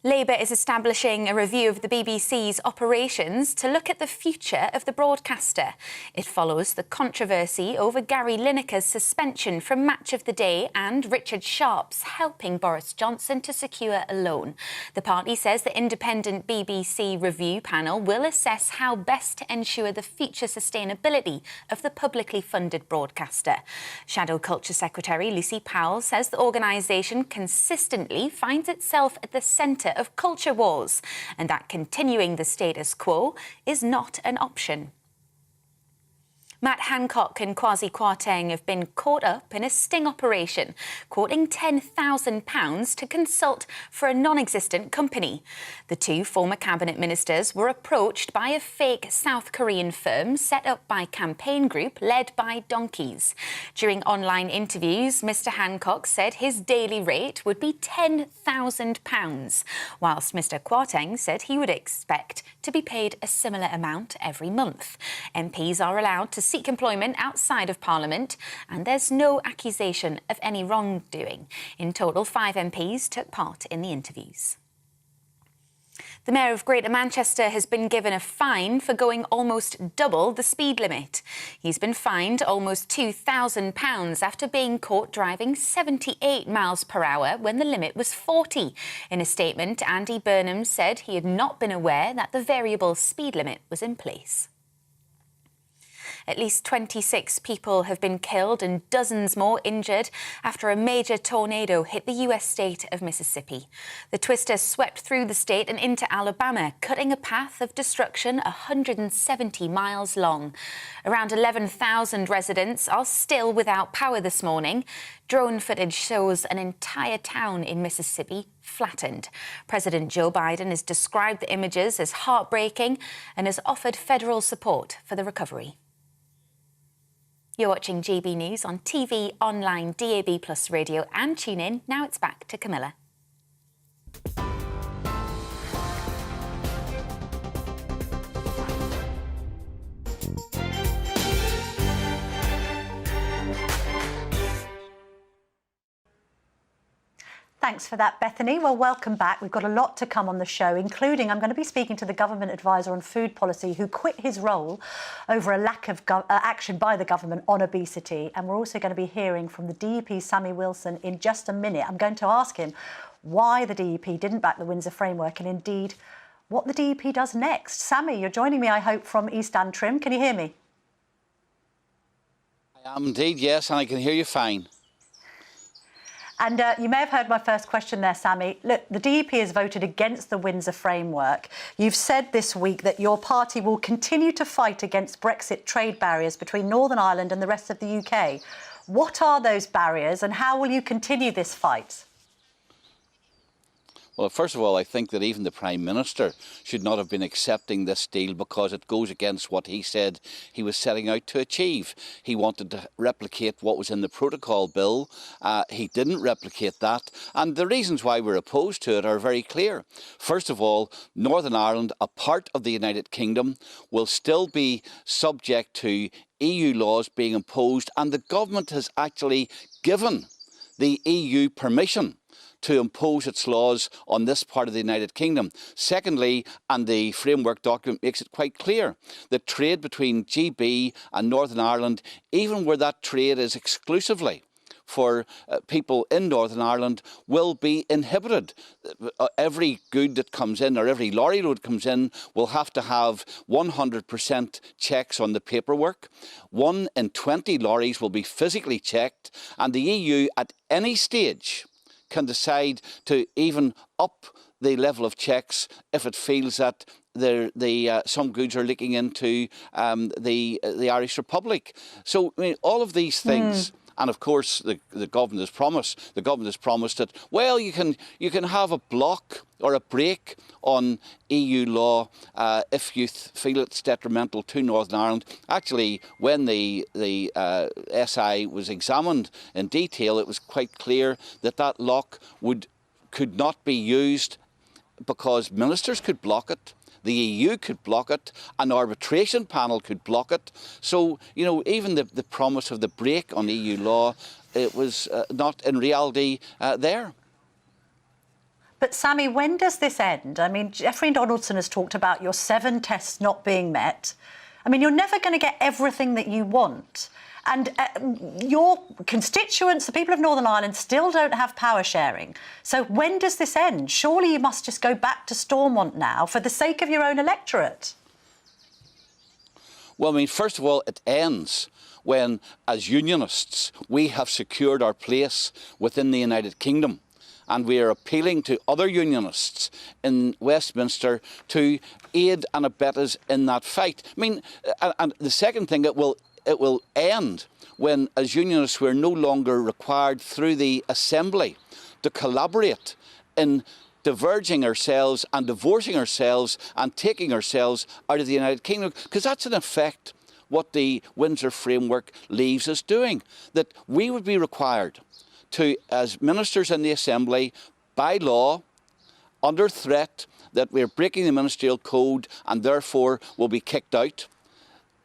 Labour is establishing a review of the BBC's operations to look at the future of the broadcaster. It follows the controversy over Gary Lineker's suspension from Match of the Day and Richard Sharp's helping Boris Johnson to secure a loan. The party says the independent BBC review panel will assess how best to ensure the future sustainability of the publicly funded broadcaster. Shadow Culture Secretary Lucy Powell says the organisation consistently finds itself at the centre of culture wars and that continuing the status quo is not an option. Matt Hancock and Kwasi Kwarteng have been caught up in a sting operation, courting £10,000 to consult for a non-existent company. The two former cabinet ministers were approached by a fake South Korean firm set up by Campaign Group led by donkeys. During online interviews, Mr Hancock said his daily rate would be £10,000, whilst Mr Kwarteng said he would expect to be paid a similar amount every month. MPs are allowed to seek employment outside of Parliament, and there's no accusation of any wrongdoing. In total, 5 MPs took part in the interviews. The Mayor of Greater Manchester has been given a fine for going almost double the speed limit. He's been fined almost £2,000 after being caught driving 78 miles per hour when the limit was 40. In a statement, Andy Burnham said he had not been aware that the variable speed limit was in place. At least 26 people have been killed and dozens more injured after a major tornado hit the US state of Mississippi. The twister swept through the state and into Alabama, cutting a path of destruction 170 miles long. Around 11,000 residents are still without power this morning. Drone footage shows an entire town in Mississippi flattened. President Joe Biden has described the images as heartbreaking and has offered federal support for the recovery. You're watching GB News on TV, online, DAB+ radio and tune in. Now it's back to Camilla. Thanks for that, Bethany. Well, welcome back. We've got a lot to come on the show, including I'm going to be speaking to the government advisor on food policy who quit his role over a lack of action by the government on obesity. And we're also going to be hearing from the DEP, Sammy Wilson, in just a minute. I'm going to ask him why the DEP didn't back the Windsor framework and indeed what the DEP does next. Sammy, you're joining me, I hope, from East Antrim. Can you hear me? I am indeed, yes, and I can hear you fine. And you may have heard my first question there, Sammy. Look, the DEP has voted against the Windsor framework. You've said this week that your party will continue to fight against Brexit trade barriers between Northern Ireland and the rest of the UK. What are those barriers and how will you continue this fight? Well, first of all, I think that even the Prime Minister should not have been accepting this deal because it goes against what he said he was setting out to achieve. He wanted to replicate what was in the protocol bill. He didn't replicate that. And the reasons why we're opposed to it are very clear. First of all, Northern Ireland, a part of the United Kingdom, will still be subject to EU laws being imposed, and the government has actually given the EU permission to impose its laws on this part of the United Kingdom. Secondly, and the framework document makes it quite clear, that trade between GB and Northern Ireland, even where that trade is exclusively for people in Northern Ireland, will be inhibited. Every good that comes in, or every lorry load comes in, will have to have 100% checks on the paperwork. 1 in 20 lorries will be physically checked, and the EU at any stage can decide to even up the level of checks if it feels that some goods are leaking into the Irish Republic. So I mean, all of these things. And of course, the government has promised that, well, you can have a block or a break on EU law if you feel it's detrimental to Northern Ireland. Actually, when the SI was examined in detail, it was quite clear that that lock could not be used because ministers could block it. The EU could block it, an arbitration panel could block it. So, you know, even the promise of the break on EU law, it was not in reality there. But Sammy, when does this end? I mean, Jeffrey Donaldson has talked about your 7 tests not being met. I mean, you're never going to get everything that you want. And your constituents, the people of Northern Ireland, still don't have power sharing. So when does this end? Surely you must just go back to Stormont now for the sake of your own electorate. Well, I mean, first of all, it ends when, as unionists, we have secured our place within the United Kingdom. And we are appealing to other unionists in Westminster to aid and abet us in that fight. I mean, and the second thing, it will end when, as unionists, we're no longer required through the Assembly to collaborate in diverging ourselves and divorcing ourselves and taking ourselves out of the United Kingdom, because that's in effect what the Windsor framework leaves us doing, that we would be required to, as ministers in the Assembly, by law, under threat that we're breaking the ministerial code and therefore will be kicked out,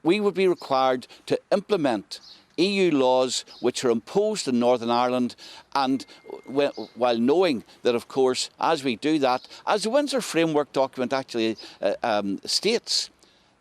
we would be required to implement EU laws which are imposed in Northern Ireland, and while knowing that, of course, as we do that, as the Windsor Framework document actually states,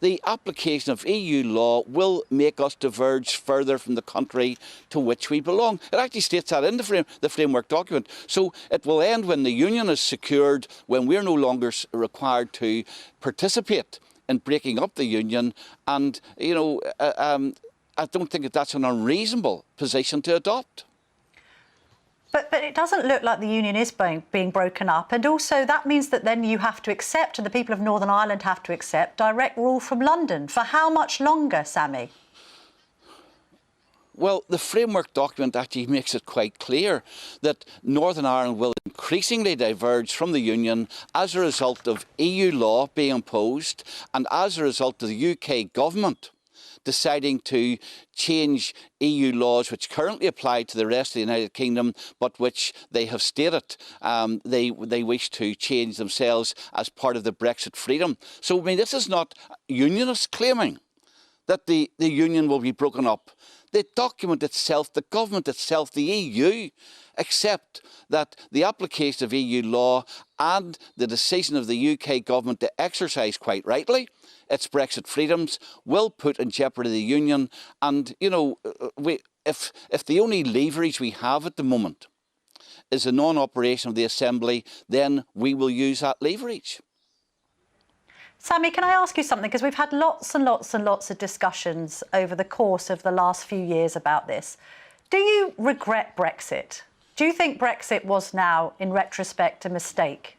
the application of EU law will make us diverge further from the country to which we belong. It actually states that in the framework document. So it will end when the union is secured, when we're no longer required to participate in breaking up the union, and I don't think that that's an unreasonable position to adopt. But it doesn't look like the union is being broken up, and also that means that then you have to accept, and the people of Northern Ireland have to accept, direct rule from London. For how much longer, Sammy? Well, the framework document actually makes it quite clear that Northern Ireland will increasingly diverge from the Union as a result of EU law being imposed and as a result of the UK government deciding to change EU laws which currently apply to the rest of the United Kingdom, but which they have stated they wish to change themselves as part of the Brexit freedom. So, I mean, this is not unionists claiming that the union will be broken up. The document itself, the government itself, the EU, accept that the application of EU law and the decision of the UK government to exercise, quite rightly, its Brexit freedoms will put in jeopardy the union. And, if the only leverage we have at the moment is the non-operation of the Assembly, then we will use that leverage. Sammy, can I ask you something? Because we've had lots and lots and lots of discussions over the course of the last few years about this. Do you regret Brexit? Do you think Brexit was now, in retrospect, a mistake?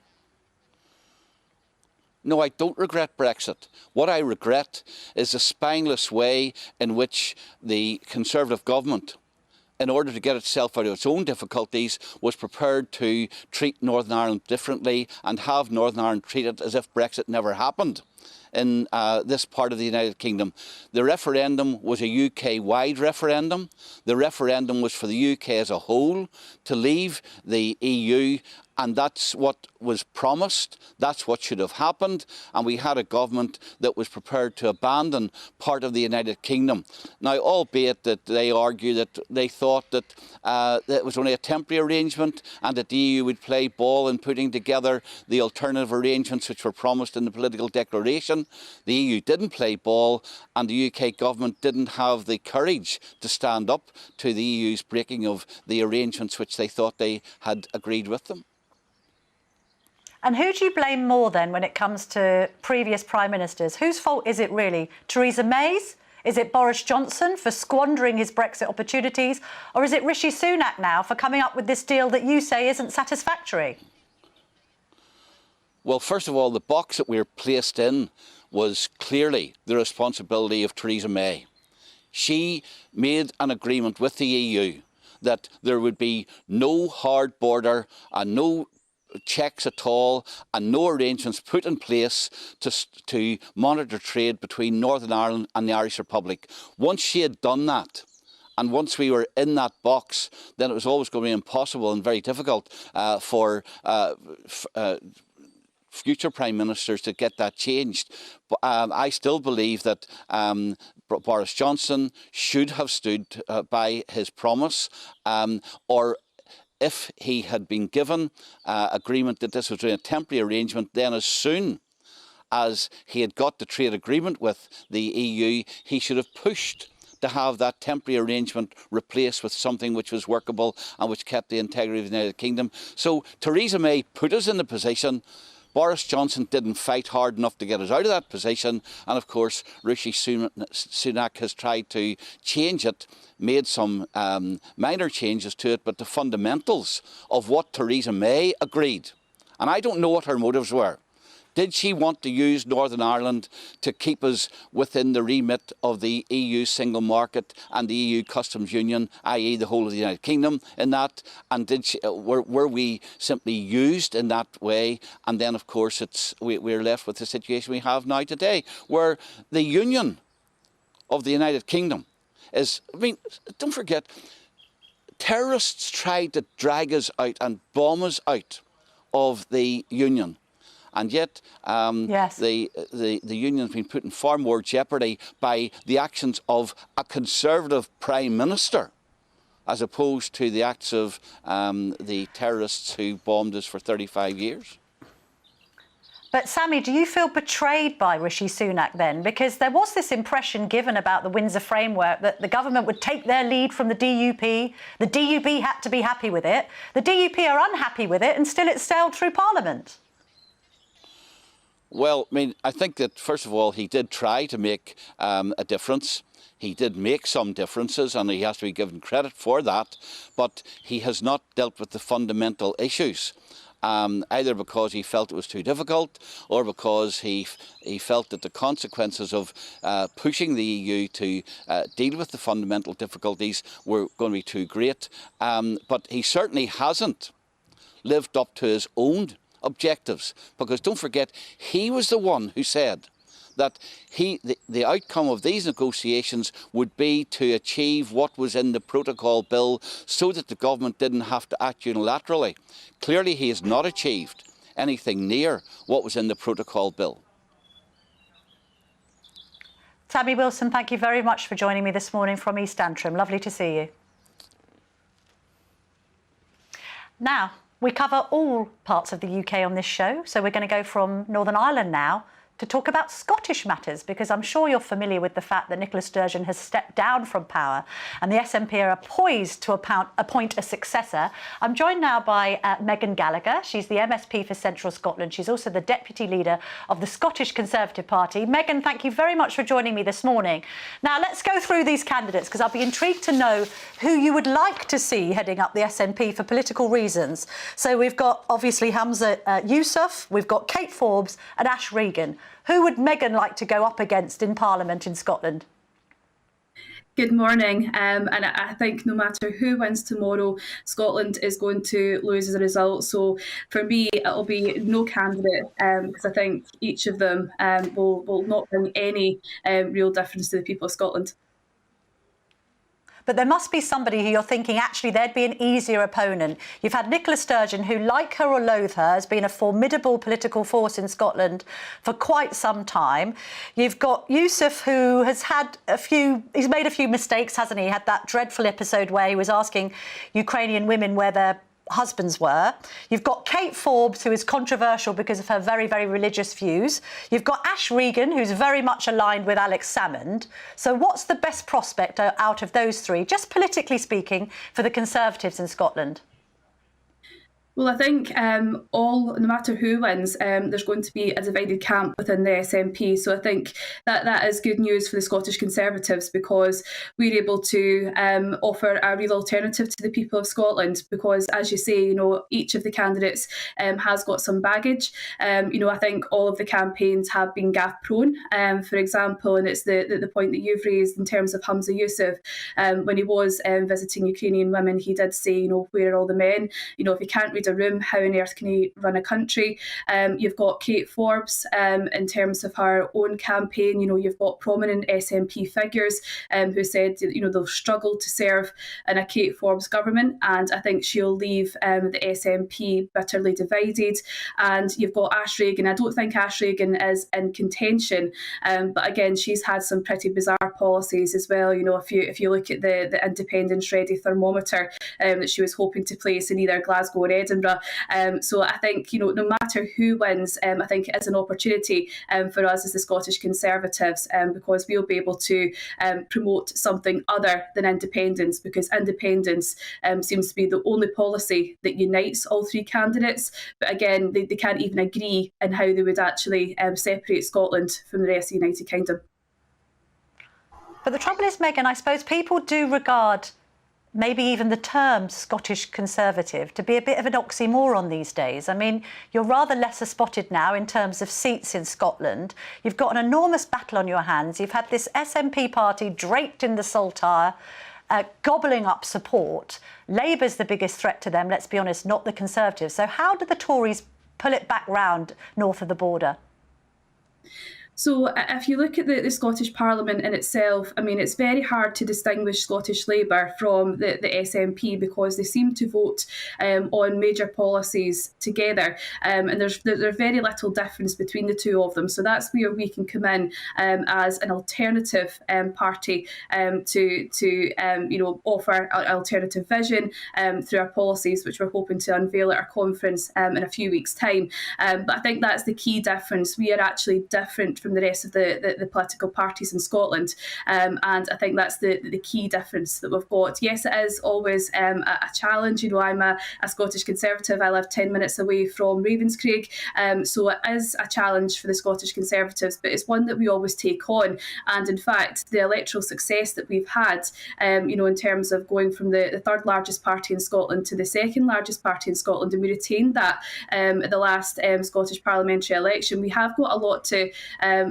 No, I don't regret Brexit. What I regret is the spineless way in which the Conservative government, in order to get itself out of its own difficulties, was prepared to treat Northern Ireland differently and have Northern Ireland treated as if Brexit never happened in this part of the United Kingdom. The referendum was a UK-wide referendum. The referendum was for the UK as a whole to leave the EU, and that's what was promised. That's what should have happened. And we had a government that was prepared to abandon part of the United Kingdom. Now, albeit that they argue that they thought that it was only a temporary arrangement and that the EU would play ball in putting together the alternative arrangements which were promised in the political declaration. The EU didn't play ball, and the UK government didn't have the courage to stand up to the EU's breaking of the arrangements which they thought they had agreed with them. And who do you blame more then when it comes to previous prime ministers? Whose fault is it really? Theresa May's? Is it Boris Johnson for squandering his Brexit opportunities? Or is it Rishi Sunak now for coming up with this deal that you say isn't satisfactory? Well, first of all, the box that we were placed in was clearly the responsibility of Theresa May. She made an agreement with the EU that there would be no hard border and no checks at all and no arrangements put in place to monitor trade between Northern Ireland and the Irish Republic. Once she had done that, and once we were in that box, then it was always going to be impossible and very difficult for future Prime Ministers to get that changed. But I still believe that Boris Johnson should have stood by his promise, or if he had been given agreement that this was a temporary arrangement, then as soon as he had got the trade agreement with the EU, he should have pushed to have that temporary arrangement replaced with something which was workable and which kept the integrity of the United Kingdom. So Theresa May put us in the position. Boris Johnson didn't fight hard enough to get us out of that position, and of course Rishi Sunak has tried to change it, made some minor changes to it, but the fundamentals of what Theresa May agreed, and I don't know what her motives were. Did she want to use Northern Ireland to keep us within the remit of the EU single market and the EU customs union, i.e. the whole of the United Kingdom in that? And were we simply used in that way? And then, of course, we're left with the situation we have now today, where the union of the United Kingdom is, I mean, don't forget, terrorists tried to drag us out and bomb us out of the union. And yet the union has been put in far more jeopardy by the actions of a Conservative Prime Minister as opposed to the acts of the terrorists who bombed us for 35 years. But Sammy, do you feel betrayed by Rishi Sunak then? Because there was this impression given about the Windsor framework that the government would take their lead from the DUP. The DUP had to be happy with it. The DUP are unhappy with it, and still it sailed through Parliament. Well, I mean, I think that, first of all, he did try to make a difference. He did make some differences, and he has to be given credit for that, but he has not dealt with the fundamental issues. Either because he felt it was too difficult, or because he felt that the consequences of pushing the EU to deal with the fundamental difficulties were going to be too great. But he certainly hasn't lived up to his own objectives, because don't forget, he was the one who said that the outcome of these negotiations would be to achieve what was in the protocol bill so that the government didn't have to act unilaterally. Clearly, he has not achieved anything near what was in the protocol bill. Tammy Wilson, thank you very much for joining me this morning from East Antrim. Lovely to see you. Now, we cover all parts of the UK on this show, so we're going to go from Northern Ireland now to talk about Scottish matters, because I'm sure you're familiar with the fact that Nicola Sturgeon has stepped down from power and the SNP are poised to appoint a successor. I'm joined now by Megan Gallagher. She's the MSP for Central Scotland. She's also the deputy leader of the Scottish Conservative Party. Megan, thank you very much for joining me this morning. Now, let's go through these candidates, because I'll be intrigued to know who you would like to see heading up the SNP for political reasons. So we've got, obviously, Hamza Yousaf, we've got Kate Forbes and Ash Regan. Who would Megan like to go up against in Parliament in Scotland? Good morning, and I think no matter who wins tomorrow, Scotland is going to lose as a result. So for me, it'll be no candidate, because I think each of them will not bring any real difference to the people of Scotland. But there must be somebody who you're thinking, actually, there'd be an easier opponent. You've had Nicola Sturgeon, who, like her or loathe her, has been a formidable political force in Scotland for quite some time. You've got Yousaf, who has he's made a few mistakes, hasn't he? He had that dreadful episode where he was asking Ukrainian women where their husbands were. You've got Kate Forbes, who is controversial because of her very, very religious views. You've got Ash Regan, who's very much aligned with Alex Salmond. So what's the best prospect out of those three, just politically speaking, for the Conservatives in Scotland? Well, I think no matter who wins, there's going to be a divided camp within the SNP. So I think that is good news for the Scottish Conservatives, because we're able to offer a real alternative to the people of Scotland. Because, as you say, each of the candidates has got some baggage. I think all of the campaigns have been gaffe prone, for example, and it's the point that you've raised in terms of Hamza Yousaf. When he was visiting Ukrainian women, he did say, where are all the men? If he can't read a room, how on earth can he run a country? You've got Kate Forbes in terms of her own campaign. You've got prominent SNP figures who said they'll struggle to serve in a Kate Forbes government, and I think she'll leave the SNP bitterly divided. And you've got Ash Regan. I don't think Ash Regan is in contention, but again, she's had some pretty bizarre policies as well. If you look at the independence ready thermometer that she was hoping to place in either Glasgow or Edinburgh. So I think, no matter who wins, I think it is an opportunity for us as the Scottish Conservatives, because we'll be able to promote something other than independence, because independence seems to be the only policy that unites all three candidates. But again, they can't even agree on how they would actually separate Scotland from the rest of the United Kingdom. But the trouble is, Megan, I suppose people do regard maybe even the term Scottish Conservative to be a bit of an oxymoron these days. I mean, you're rather lesser spotted now in terms of seats in Scotland. You've got an enormous battle on your hands. You've had this SNP party draped in the saltire, gobbling up support. Labour's the biggest threat to them, let's be honest, not the Conservatives. So how do the Tories pull it back round north of the border? So if you look at the Scottish Parliament in itself, I mean, it's very hard to distinguish Scottish Labour from the SNP, because they seem to vote on major policies together, and there's very little difference between the two of them. So that's where we can come in as an alternative party to offer an alternative vision through our policies, which we're hoping to unveil at our conference in a few weeks' time. But I think that's the key difference. We are actually different from the rest of the political parties in Scotland. And I think that's the key difference that we've got. Yes, it is always a challenge. You know, I'm a Scottish Conservative. I live 10 minutes away from Ravenscraig. So it is a challenge for the Scottish Conservatives, but it's one that we always take on. And in fact, the electoral success that we've had, you know, in terms of going from the third largest party in Scotland to the second largest party in Scotland, and we retained that at the last Scottish parliamentary election, we have got a lot to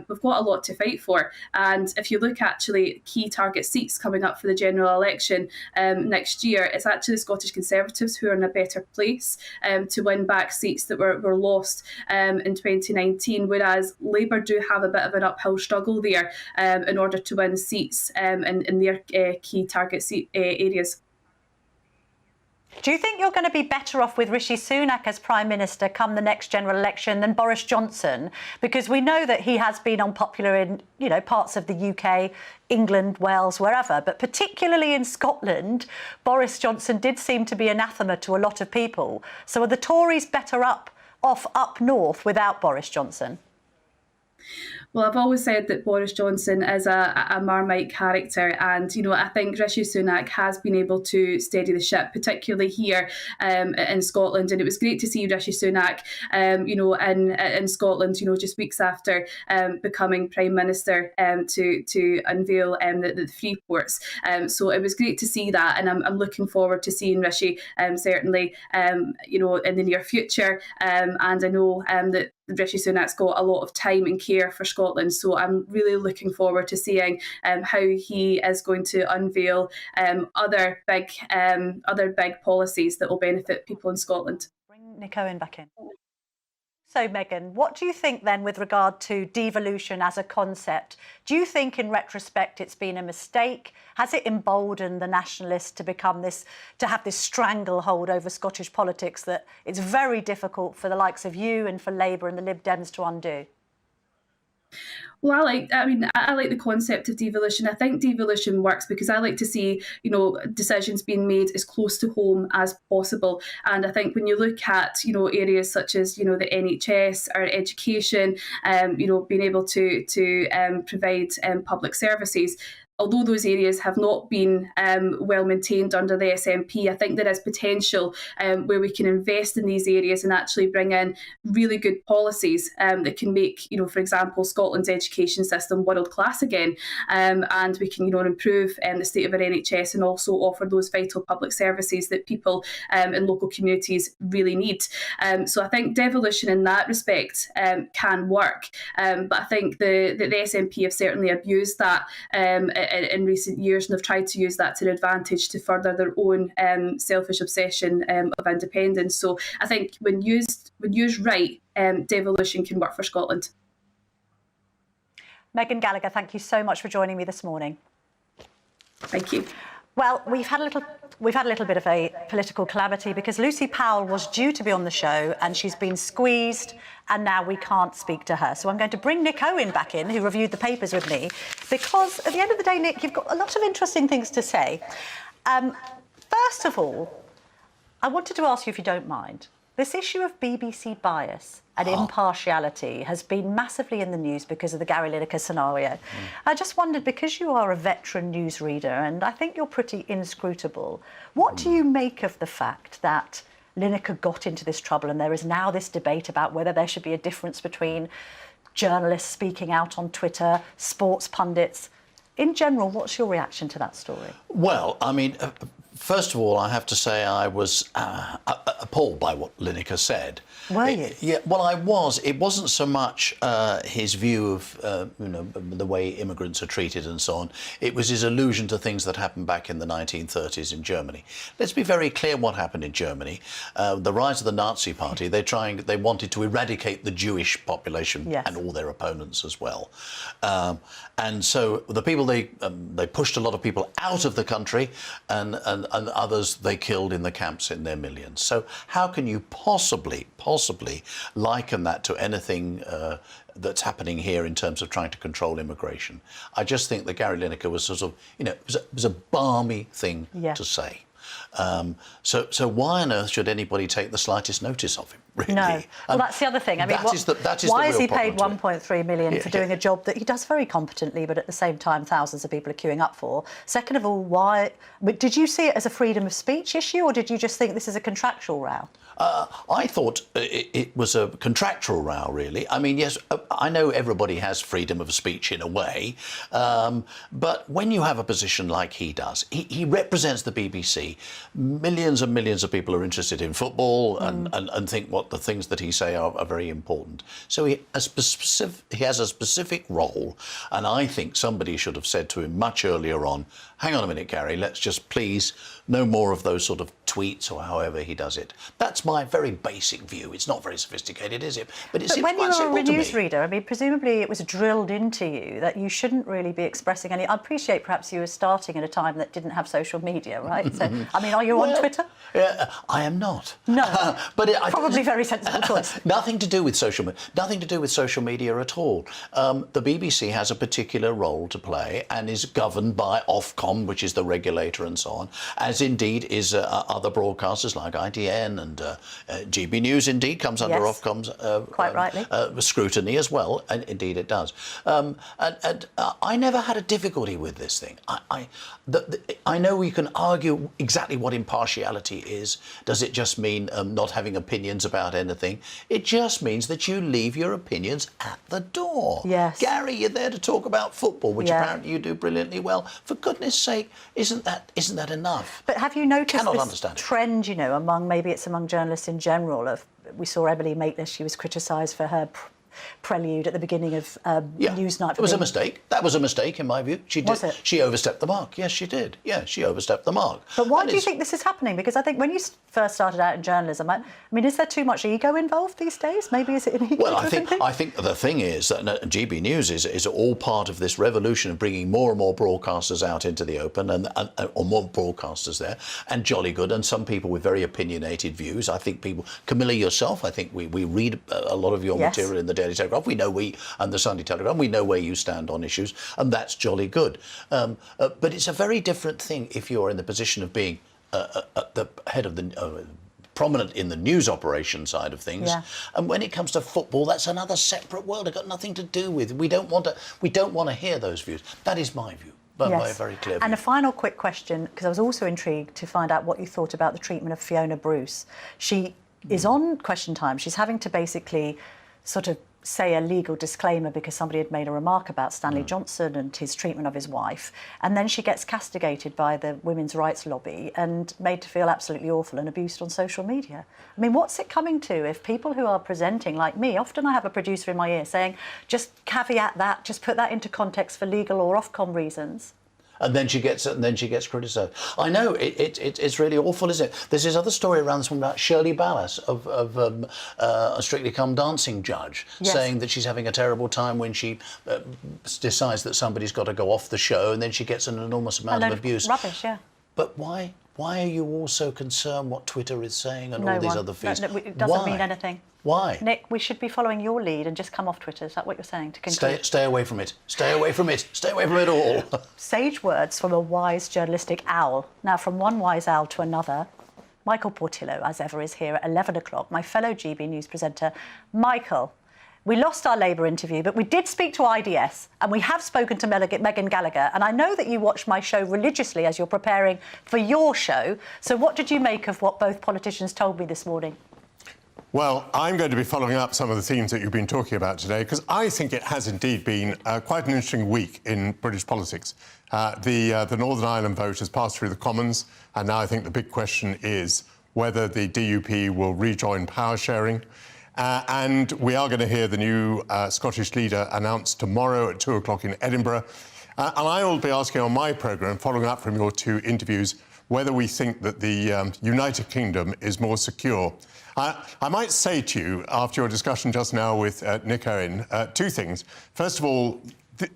we've got a lot to fight for. And if you look actually key target seats coming up for the general election next year, it's actually the Scottish Conservatives who are in a better place to win back seats that were lost in 2019, whereas Labour do have a bit of an uphill struggle there in order to win seats in their key target seat areas. Do you think you're going to be better off with Rishi Sunak as Prime Minister come the next general election than Boris Johnson? Because we know that he has been unpopular in, you know, parts of the UK, England, Wales, wherever. But particularly in Scotland, Boris Johnson did seem to be anathema to a lot of people. So are the Tories better off up north without Boris Johnson? Well, I've always said that Boris Johnson is a Marmite character, and, you know, I think Rishi Sunak has been able to steady the ship, particularly here in Scotland. And it was great to see Rishi Sunak, you know, in Scotland, you know, just weeks after becoming Prime Minister to unveil the free ports. So it was great to see that, and I'm looking forward to seeing Rishi certainly, you know, in the near future. And I know that Rishi Sunak's got a lot of time and care for Scotland, so I'm really looking forward to seeing how he is going to unveil other big policies that will benefit people in Scotland. Bring Nick Owen back in. So, Megan, what do you think then with regard to devolution as a concept? Do you think in retrospect it's been a mistake? Has it emboldened the nationalists to become to have this stranglehold over Scottish politics that it's very difficult for the likes of you and for Labour and the Lib Dems to undo? Well, I like the concept of devolution. I think devolution works because I like to see, you know, decisions being made as close to home as possible. And I think when you look at, you know, areas such as, you know, the NHS or education, you know, being able to provide public services, although those areas have not been well maintained under the SNP, I think there is potential where we can invest in these areas and actually bring in really good policies that can make, you know, for example, Scotland's education system world class again, and we can, you know, improve the state of our NHS and also offer those vital public services that people in local communities really need. So I think devolution in that respect can work, but I think the SNP have certainly abused that in recent years and have tried to use that to their advantage to further their own selfish obsession of independence. So I think when used right, devolution can work for Scotland. Megan Gallagher, thank you so much for joining me this morning. Thank you. Well, we've had a little bit of a political calamity because Lucy Powell was due to be on the show and she's been squeezed and now we can't speak to her. So I'm going to bring Nick Owen back in, who reviewed the papers with me, because at the end of the day, Nick, you've got a lot of interesting things to say. First of all, I wanted to ask you, if you don't mind, this issue of BBC bias and impartiality has been massively in the news because of the Gary Lineker scenario. I just wondered, because you are a veteran newsreader and I think you're pretty inscrutable, what do you make of the fact that Lineker got into this trouble and there is now this debate about whether there should be a difference between journalists speaking out on Twitter, sports pundits? In general, what's your reaction to that story? Well, I mean, first of all, I have to say I was appalled by what Lineker said. Were you? Yeah, well, I was. It wasn't so much his view of, you know, the way immigrants are treated and so on. It was his allusion to things that happened back in the 1930s in Germany. Let's be very clear what happened in Germany. The rise of the Nazi Party, they wanted to eradicate the Jewish population and all their opponents as well. And so the people, they pushed a lot of people out of the country and others they killed in the camps in their millions. So how can you possibly liken that to anything that's happening here in terms of trying to control immigration? I just think that Gary Lineker was sort of, you know, it was a balmy thing to say. So why on earth should anybody take the slightest notice of him? really. No. Well, that's the other thing. I mean, why is he paid 1.3 million for doing a job that he does very competently, but at the same time thousands of people are queuing up for? Second of all, why? Did you see it as a freedom of speech issue, or did you just think this is a contractual row? I thought it was a contractual row, really. I mean, yes, I know everybody has freedom of speech in a way, but when you have a position like he does, he represents the BBC. Millions and millions of people are interested in football and think what the things that he say are very important. So he has a specific role, and I think somebody should have said to him much earlier on, hang on a minute, Gary, let's just please no more of those sort of tweets or however he does it. That's my very basic view. It's not very sophisticated, is it? But it seems when quite you were a simple to me. newsreader, I mean, presumably it was drilled into you that you shouldn't really be expressing any... I appreciate perhaps you were starting at a time that didn't have social media, right? So, I mean, are you on Twitter? I am not. No. But probably very sensible choice. Nothing to do with social media at all. The BBC has a particular role to play and is governed by Ofcom, which is the regulator and so on, as indeed is other broadcasters like ITN and GBNews indeed comes under Ofcom's quite rightly scrutiny as well, and indeed it does. And I never had a difficulty with this thing. I know we can argue exactly what impartiality is. Does it just mean not having opinions about anything? It just means that you leave your opinions at the door. Yes. Gary, you're there to talk about football, which apparently you do brilliantly well. For goodness sake, isn't that enough? But have you noticed this understand trend, you know, among journalists in general? We saw Emily Maitlis, she was criticised for her prelude at the beginning of Newsnight. It was a mistake. That was a mistake, in my view. Was it? She overstepped the mark. Yes, she did. Yeah, she overstepped the mark. But why do you think this is happening? Because I think when you first started out in journalism, I mean, is there too much ego involved these days? Maybe is it an ego? Well, I think the thing is that GB News is all part of this revolution of bringing more and more broadcasters out into the open, or more broadcasters there, and jolly good, and some people with very opinionated views. I think people, Camilla, yourself, I think we read a lot of your material in the Daily Telegraph. We know and the Sunday Telegraph, we know where you stand on issues, and that's jolly good. But it's a very different thing if you're in the position of being at the head of the prominent in the news operation side of things. And when it comes to football, that's another separate world. It's got nothing to do with. We don't want to hear those views. That is my view. But very clear. And a final quick question, because I was also intrigued to find out what you thought about the treatment of Fiona Bruce. She is on Question Time. She's having to basically sort of say a legal disclaimer because somebody had made a remark about Stanley Johnson and his treatment of his wife, and then she gets castigated by the women's rights lobby and made to feel absolutely awful and abused on social media. I mean, what's it coming to if people who are presenting, like me, often I have a producer in my ear saying, just caveat that, just put that into context for legal or Ofcom reasons. And then she gets criticised. I know it's really awful, isn't it? There's this other story around about Shirley Ballas of a Strictly Come Dancing judge saying that she's having a terrible time when she decides that somebody's got to go off the show, and then she gets an enormous amount of abuse. Rubbish, yeah. But why are you all so concerned what Twitter is saying and all these other things? No, it doesn't mean anything. Why? Nick, we should be following your lead and just come off Twitter. Is that what you're saying? To conclude? Stay away from it. Stay away from it. Stay away from it all. Sage words from a wise journalistic owl. Now, from one wise owl to another, Michael Portillo, as ever, is here at 11 o'clock. My fellow GB News presenter, Michael. We lost our Labour interview, but we did speak to IDS, and we have spoken to Megan Gallagher. And I know that you watch my show religiously as you're preparing for your show. So what did you make of what both politicians told me this morning? Well, I'm going to be following up some of the themes that you've been talking about today, because I think it has indeed been quite an interesting week in British politics. The Northern Ireland vote has passed through the Commons, and now I think the big question is whether the DUP will rejoin power sharing. And we are going to hear the new Scottish leader announced tomorrow at 2 o'clock in Edinburgh. And I will be asking on my programme, following up from your two interviews, whether we think that the United Kingdom is more secure. I might say to you, after your discussion just now with Nick Owen, two things. First of all,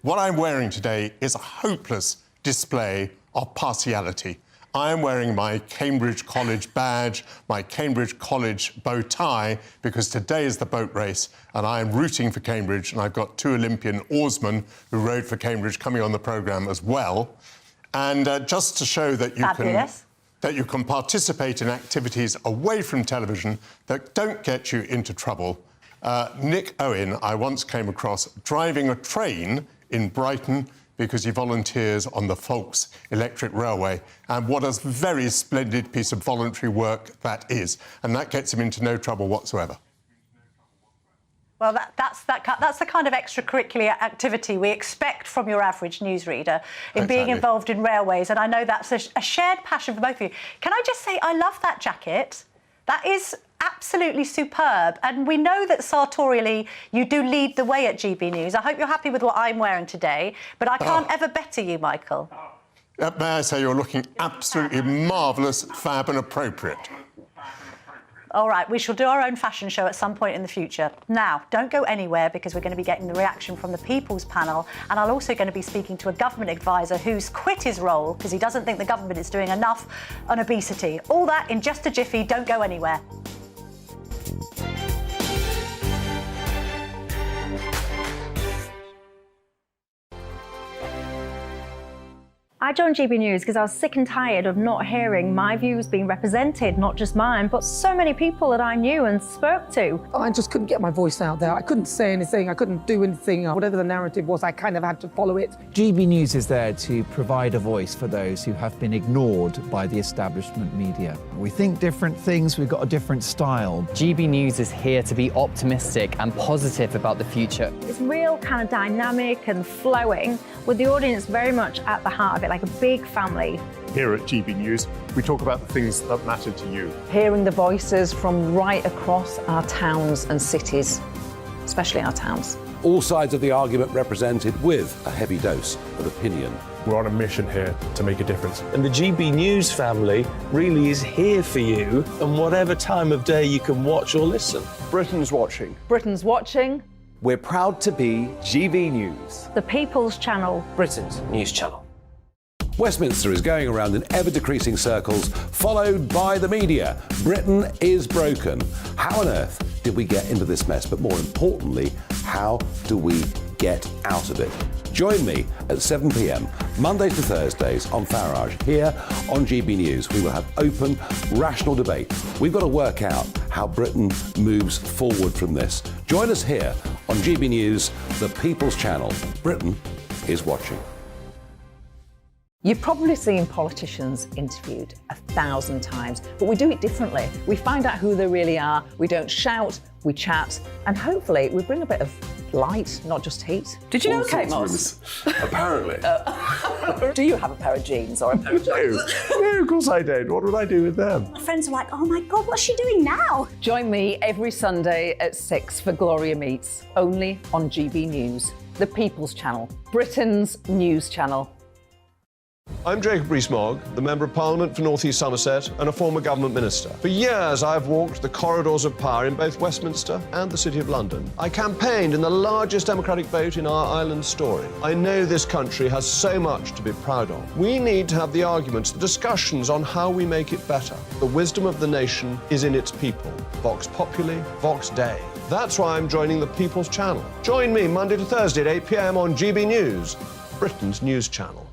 what I'm wearing today is a hopeless display of partiality. I am wearing my Cambridge College badge, my Cambridge College bow tie, because today is the boat race and I am rooting for Cambridge, and I've got two Olympian oarsmen who rowed for Cambridge coming on the programme as well. And just to show that you can... that you can participate in activities away from television that don't get you into trouble. Nick Owen, I once came across driving a train in Brighton because he volunteers on the Folks Electric Railway, and what a very splendid piece of voluntary work that is. And that gets him into no trouble whatsoever. Well, that's the kind of extracurricular activity we expect from your average newsreader in being involved in railways, and I know that's a shared passion for both of you. Can I just say, I love that jacket. That is absolutely superb, and we know that sartorially you do lead the way at GB News. I hope you're happy with what I'm wearing today, but I can't ever better you, Michael. May I say you're looking absolutely marvellous, fab and appropriate. All right, we shall do our own fashion show at some point in the future. Now, don't go anywhere because we're going to be getting the reaction from the People's Panel, and I'm also going to be speaking to a government advisor who's quit his role because he doesn't think the government is doing enough on obesity. All that in just a jiffy. Don't go anywhere. I joined GB News because I was sick and tired of not hearing my views being represented, not just mine, but so many people that I knew and spoke to. I just couldn't get my voice out there. I couldn't say anything. I couldn't do anything. Whatever the narrative was, I kind of had to follow it. GB News is there to provide a voice for those who have been ignored by the establishment media. We think different things. We've got a different style. GB News is here to be optimistic and positive about the future. It's real kind of dynamic and flowing, with the audience very much at the heart of it, like a big family. Here at GB News, we talk about the things that matter to you. Hearing the voices from right across our towns and cities, especially our towns. All sides of the argument represented with a heavy dose of opinion. We're on a mission here to make a difference. And the GB News family really is here for you, and whatever time of day you can watch or listen. Britain's watching. Britain's watching. We're proud to be GB News. The People's Channel. Britain's news channel. Westminster is going around in ever-decreasing circles, followed by the media. Britain is broken. How on earth did we get into this mess? But more importantly, how do we get out of it? Join me at 7 p.m, Mondays to Thursdays on Farage, here on GB News. We will have open, rational debate. We've got to work out how Britain moves forward from this. Join us here on GB News, the People's Channel. Britain is watching. You've probably seen politicians interviewed 1,000 times, but we do it differently. We find out who they really are, we don't shout, we chat, and hopefully we bring a bit of light, not just heat. Did you know Kate Moss? Apparently. Do you have a pair of jeans or a pair of jeans? No, of course I don't. What would I do with them? My friends are like, oh my God, what's she doing now? Join me every Sunday at 6 for Gloria Meets, only on GB News, the People's Channel, Britain's news channel. I'm Jacob Rees-Mogg, the Member of Parliament for North East Somerset and a former government minister. For years, I've walked the corridors of power in both Westminster and the City of London. I campaigned in the largest democratic vote in our island story. I know this country has so much to be proud of. We need to have the arguments, the discussions on how we make it better. The wisdom of the nation is in its people. Vox Populi, Vox Dei. That's why I'm joining the People's Channel. Join me Monday to Thursday at 8 p.m. on GB News, Britain's news channel.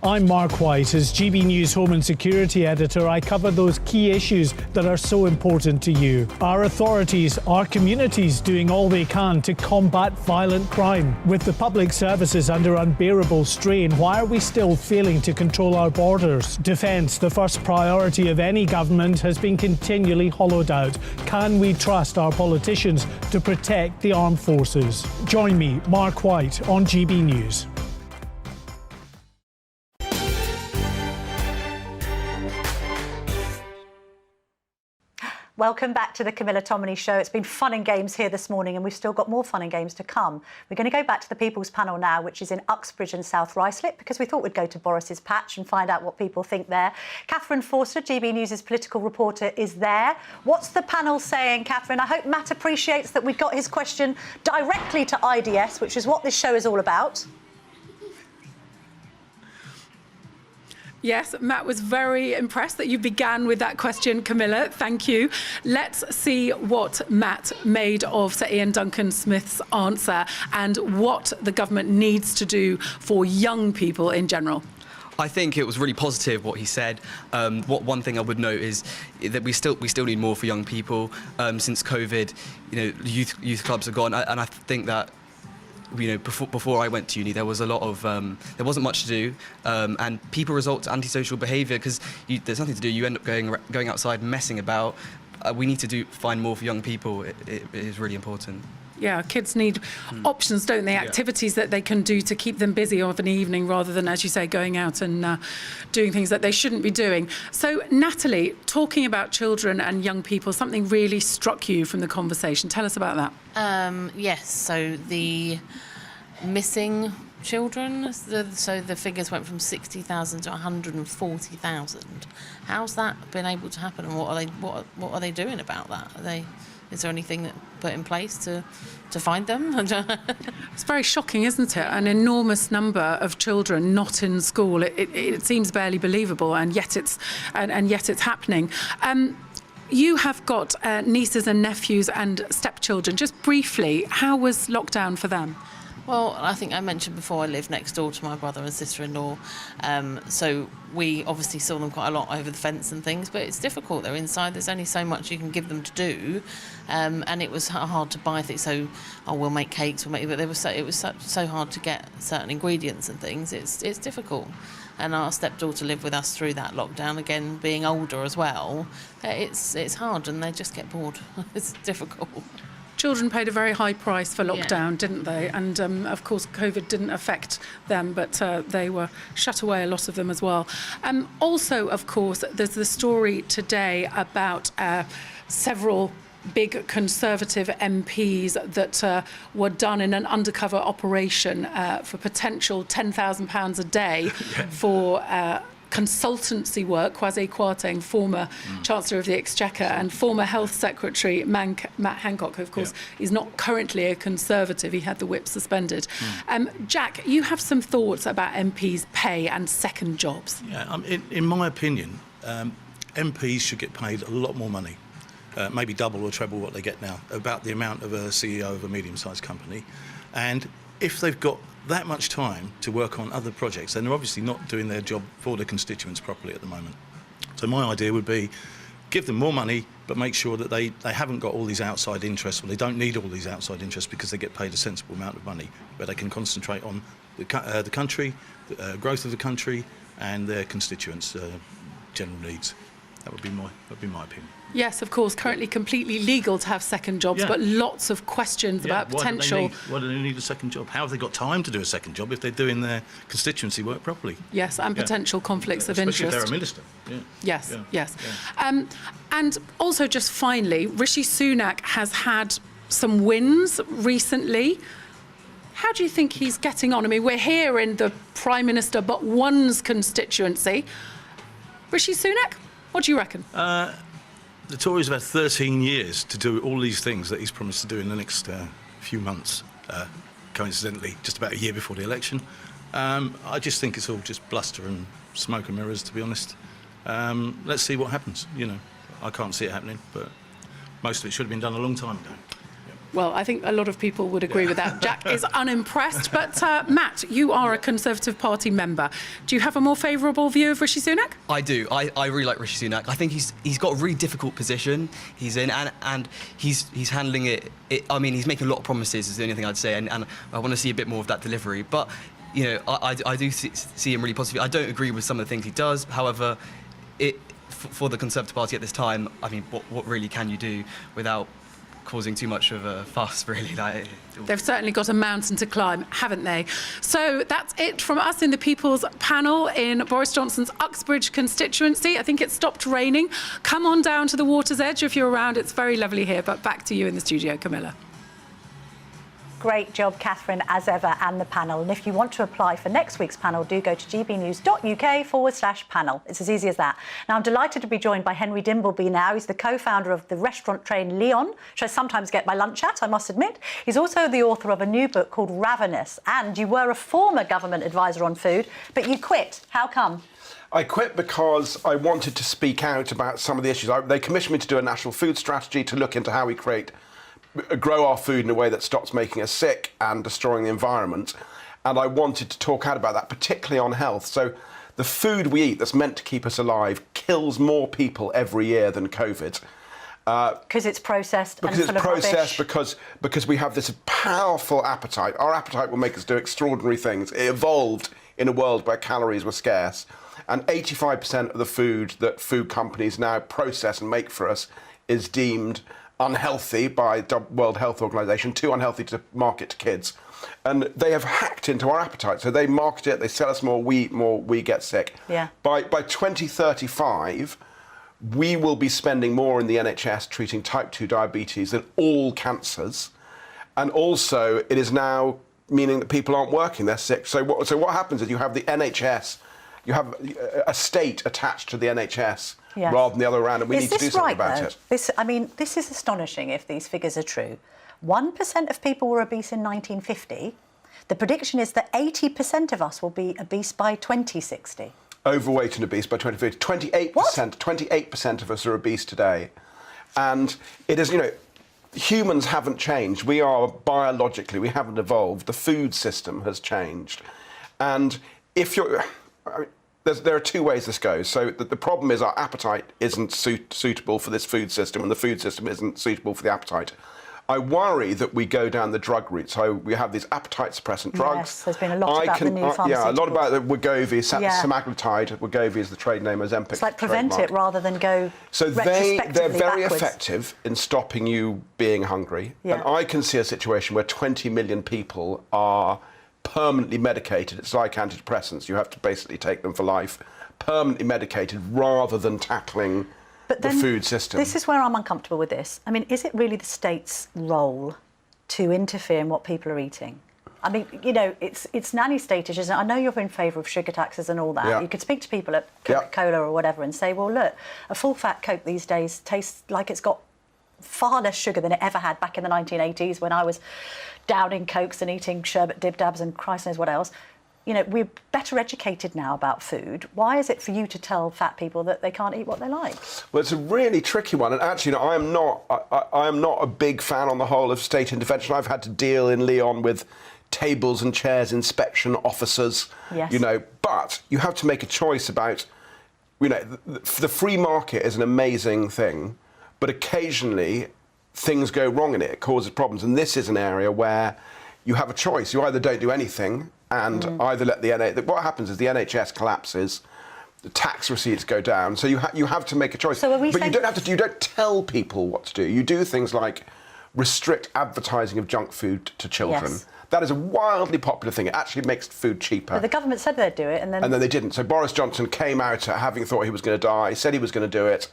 I'm Mark White. As GB News Home and Security Editor, I cover those key issues that are so important to you. Our authorities, our communities doing all they can to combat violent crime. With the public services under unbearable strain, why are we still failing to control our borders? Defence, the first priority of any government, has been continually hollowed out. Can we trust our politicians to protect the armed forces? Join me, Mark White, on GB News. Welcome back to the Camilla Tominey Show. It's been fun and games here this morning, and we've still got more fun and games to come. We're going to go back to the People's Panel now, which is in Uxbridge and South Ruislip, because we thought we'd go to Boris's patch and find out what people think there. Catherine Forster, GB News' political reporter, is there. What's the panel saying, Catherine? I hope Matt appreciates that we got his question directly to IDS, which is what this show is all about. Yes, Matt was very impressed that you began with that question, Camilla. Thank you. Let's see what Matt made of Sir Ian Duncan-Smith's answer and what the government needs to do for young people in general. I think it was really positive what he said. One thing I would note is that we still need more for young people. Since COVID, youth clubs are gone, and I think that before I went to uni, there was a lot of there wasn't much to do, and people resort to antisocial behaviour because there's nothing to do. You end up going outside, messing about. We need to find more for young people. It is really important. Yeah, kids need options, don't they? Activities that they can do to keep them busy of an evening rather than, as you say, going out and doing things that they shouldn't be doing. So, Natalie, talking about children and young people, something really struck you from the conversation. Tell us about that. Yes, so the missing children, so the figures went from 60,000 to 140,000. How's that been able to happen, and what are they doing about that? Is there anything that put in place to find them? It's very shocking, isn't it? An enormous number of children not in school. It seems barely believable, and yet it's happening. You have got nieces and nephews and stepchildren. Just briefly, how was lockdown for them? Well, I think I mentioned before I live next door to my brother and sister-in-law, so we obviously saw them quite a lot over the fence and things, but it's difficult. They're inside. There's only so much you can give them to do, and it was hard to buy things. So, we'll make cakes, but it was so hard to get certain ingredients and things. It's difficult. And our stepdaughter lived with us through that lockdown, again being older as well. It's hard, and they just get bored. It's difficult. Children paid a very high price for lockdown, didn't they? And of course, COVID didn't affect them, but they were shut away, a lot of them as well. Also, of course, there's the story today about several big Conservative MPs that were done in an undercover operation for potential £10,000 a day for consultancy work. Kwasi Kwarteng, former Chancellor of the Exchequer, and former Health Secretary Matt Hancock, who of course is not currently a Conservative. He had the whip suspended. Jack, you have some thoughts about MPs' pay and second jobs. Yeah, in my opinion, MPs should get paid a lot more money, maybe double or treble what they get now, about the amount of a CEO of a medium-sized company. And if they've got that much time to work on other projects, then they're obviously not doing their job for their constituents properly at the moment. So my idea would be give them more money, but make sure that they haven't got all these outside interests, or they don't need all these outside interests because they get paid a sensible amount of money, where they can concentrate on the country, the growth of the country, and their constituents' general needs. That would be my opinion. Yes, of course, currently completely legal to have second jobs, but lots of questions about potential. Why do they need a second job? How have they got time to do a second job if they're doing their constituency work properly? Yes, and potential conflicts of Especially interest. if they're a minister. Yes. And also, just finally, Rishi Sunak has had some wins recently. How do you think he's getting on? I mean, we're here in the Prime Minister but one's constituency. Rishi Sunak, what do you reckon? The Tories have had 13 years to do all these things that he's promised to do in the next few months, coincidentally, just about a year before the election. I just think it's all just bluster and smoke and mirrors, to be honest. Let's see what happens. I can't see it happening, but most of it should have been done a long time ago. Well, I think a lot of people would agree with that. Jack is unimpressed, but Matt, you are a Conservative Party member. Do you have a more favourable view of Rishi Sunak? I do. I really like Rishi Sunak. I think he's got a really difficult position he's in, and he's handling it. I mean, he's making a lot of promises, is the only thing I'd say, and I want to see a bit more of that delivery. But, I do see him really positively. I don't agree with some of the things he does. However, for the Conservative Party at this time, I mean, what really can you do without causing too much of a fuss, really? They've certainly got a mountain to climb, haven't they? So that's it from us in the People's Panel in Boris Johnson's Uxbridge constituency. I think it stopped raining. Come on down to the water's edge if you're around. It's very lovely here. But back to you in the studio, Camilla. Great job, Catherine, as ever, and the panel. And if you want to apply for next week's panel, do go to gbnews.uk/panel. It's as easy as that. Now, I'm delighted to be joined by Henry Dimbleby now. He's the co-founder of the restaurant chain Leon, which I sometimes get my lunch at, I must admit. He's also the author of a new book called Ravenous. And you were a former government advisor on food, but you quit. How come? I quit because I wanted to speak out about some of the issues. They commissioned me to do a national food strategy to look into how we grow our food in a way that stops making us sick and destroying the environment. And I wanted to talk out about that, particularly on health. So the food we eat that's meant to keep us alive kills more people every year than COVID. Because it's processed because and full it's of processed, rubbish. because we have this powerful appetite. Our appetite will make us do extraordinary things. It evolved in a world where calories were scarce, and 85% of the food that food companies now process and make for us is deemed unhealthy by the World Health Organization, too unhealthy to market to kids. And they have hacked into our appetite. So they market it, they sell us more, we eat more, we get sick. Yeah. By 2035, we will be spending more in the NHS treating type 2 diabetes than all cancers. And also, it is now meaning that people aren't working, they're sick. So what happens is you have the NHS, you have a state attached to the NHS rather than the other way around, and we need to do something about it. This is astonishing if these figures are true. 1% of people were obese in 1950. The prediction is that 80% of us will be obese by 2060. Overweight and obese by 2050. 28% of us are obese today. And it is, humans haven't changed. We are biologically, we haven't evolved. The food system has changed. And if you're... there are two ways this goes. So the problem is our appetite isn't suitable for this food system, and the food system isn't suitable for the appetite. I worry that we go down the drug route. So we have these appetite suppressant drugs. Yes, there's been a lot about the new pharmaceuticals. Yeah, a lot about the Wegovy, semaglutide. Wegovy is the trade name, Ozempic. It's like prevent it rather than go So they're very backwards. effective in stopping you being hungry. Yeah. And I can see a situation where 20 million people are permanently medicated. It's like antidepressants. You have to basically take them for life. Permanently medicated rather than tackling the food system. This is where I'm uncomfortable with this. I mean, is it really the state's role to interfere in what people are eating? I mean, it's nanny state-ish, isn't it? I know you're in favour of sugar taxes and all that. Yeah. You could speak to people at Coca-Cola or whatever and say, well, look, a full-fat Coke these days tastes like it's got far less sugar than it ever had back in the 1980s when I was downing Cokes and eating sherbet dib-dabs and Christ knows what else. We're better educated now about food. Why is it for you to tell fat people that they can't eat what they like? Well, it's a really tricky one. And actually, I am not a big fan on the whole of state intervention. I've had to deal in Lyon with tables and chairs inspection officers, but you have to make a choice about, the free market is an amazing thing, but occasionally things go wrong in it. It causes problems. And this is an area where you have a choice. You either don't do anything and either let the NHS... What happens is the NHS collapses, the tax receipts go down, so you have to make a choice. So are we but you don't tell people what to do. You do things like restrict advertising of junk food to children. Yes. That is a wildly popular thing. It actually makes food cheaper. But the government said they'd do it, and then they didn't. So Boris Johnson came out having thought he was going to die, said he was going to do it,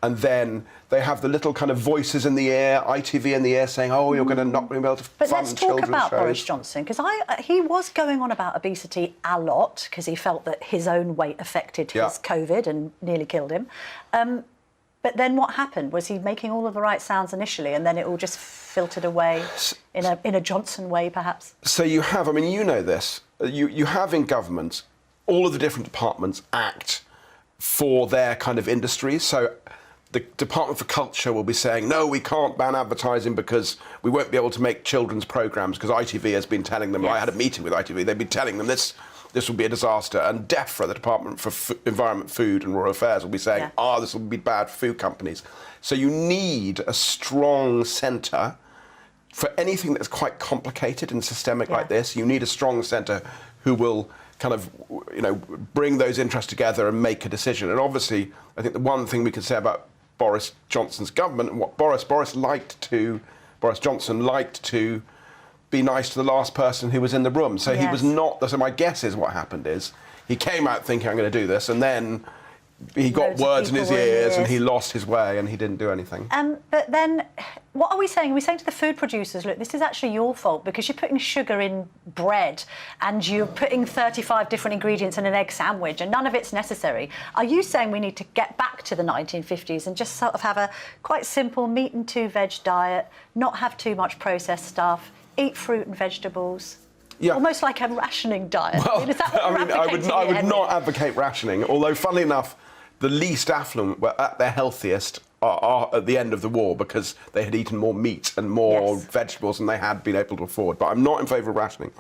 and then they have the little kind of voices in the ear, ITV in the ear, saying, "Oh, you're going to not be able to fund children's shows." But let's talk about Boris Johnson, because he was going on about obesity a lot because he felt that his own weight affected his COVID and nearly killed him. But then what happened? Was he making all of the right sounds initially, and then it all just filtered away in a Johnson way, perhaps? So you have, you know this, you have in government, all of the different departments act for their kind of industries. So the Department for Culture will be saying, no, we can't ban advertising because we won't be able to make children's programmes, because ITV has been telling them, I had a meeting with ITV, they've been telling them this will be a disaster. And DEFRA, the Department for Environment, Food and Rural Affairs, will be saying, this will be bad for food companies. So you need a strong centre for anything that's quite complicated and systemic like this. You need a strong centre who will kind of, bring those interests together and make a decision. And obviously, I think the one thing we can say about Boris Johnson's government and what Boris Johnson liked to be nice to the last person who was in the room. So he was not... So my guess is what happened is he came out thinking, I'm going to do this, and then he got words in his ears and he lost his way and he didn't do anything. But then, what are we saying? Are we saying to the food producers, look, this is actually your fault because you're putting sugar in bread and you're putting 35 different ingredients in an egg sandwich and none of it's necessary. Are you saying we need to get back to the 1950s and just sort of have a quite simple meat and 2 veg diet, not have too much processed stuff, eat fruit and vegetables? Yeah. Almost like a rationing diet. Well, is that what I would not advocate rationing, although, funnily enough, the least affluent were at their healthiest at the end of the war because they had eaten more meat and more vegetables than they had been able to afford. But I'm not in favour of rationing.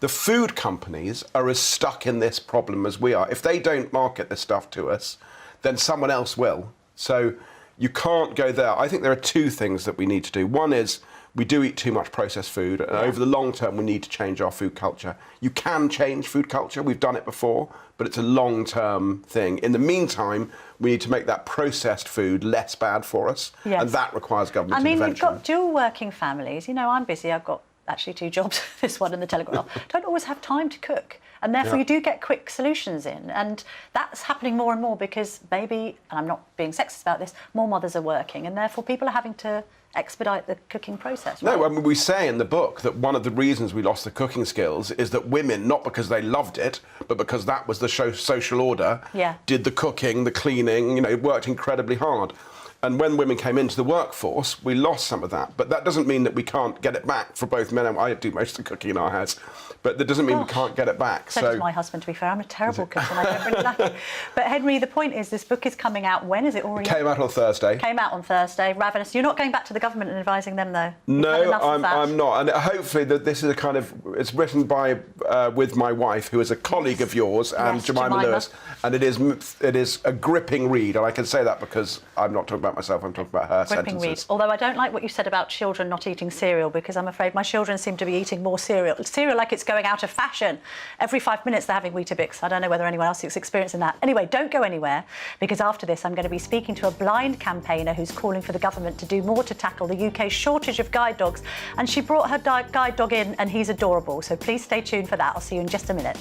The food companies are as stuck in this problem as we are. If they don't market this stuff to us, then someone else will. So you can't go there. I think there are two things that we need to do. One is we do eat too much processed food, and over the long term we need to change our food culture. You can change food culture, we've done it before, but it's a long-term thing. In the meantime, we need to make that processed food less bad for us, and that requires government intervention. We've got dual working families. You know, I'm busy, I've got actually 2 jobs, this one and the Telegraph. Don't always have time to cook. And therefore you do get quick solutions in. And that's happening more and more because maybe, and I'm not being sexist about this, more mothers are working and therefore people are having to expedite the cooking process. Right? No, I mean, we say in the book that one of the reasons we lost the cooking skills is that women, not because they loved it, but because that was the social order, did the cooking, the cleaning, you know, worked incredibly hard. And when women came into the workforce, we lost some of that. But that doesn't mean that we can't get it back for both men and I do most of the cooking in our house. But that doesn't mean we can't get it back. So does my husband, to be fair. I'm a terrible cook and I don't really like it. But Henry, the point is this book is coming out. When is it already? It came out on Thursday. Came out on Thursday. Ravenous. You're not going back to the government and advising them, though? No, I'm not. And hopefully this is a kind of... It's written by with my wife, who is a colleague of yours, and Jemima Lewis. And it is a gripping read. And I can say that because I'm not talking about myself, I'm talking about her Gripping sentences. read. Although I don't like what you said about children not eating cereal, because I'm afraid my children seem to be eating more cereal. Cereal like it's going out of fashion. Every 5 minutes they're having Weetabix. I don't know whether anyone else is experiencing that. Anyway, don't go anywhere, because after this I'm going to be speaking to a blind campaigner who's calling for the government to do more to tackle the UK's shortage of guide dogs. And she brought her guide dog in and he's adorable. So please stay tuned for that. I'll see you in just a minute.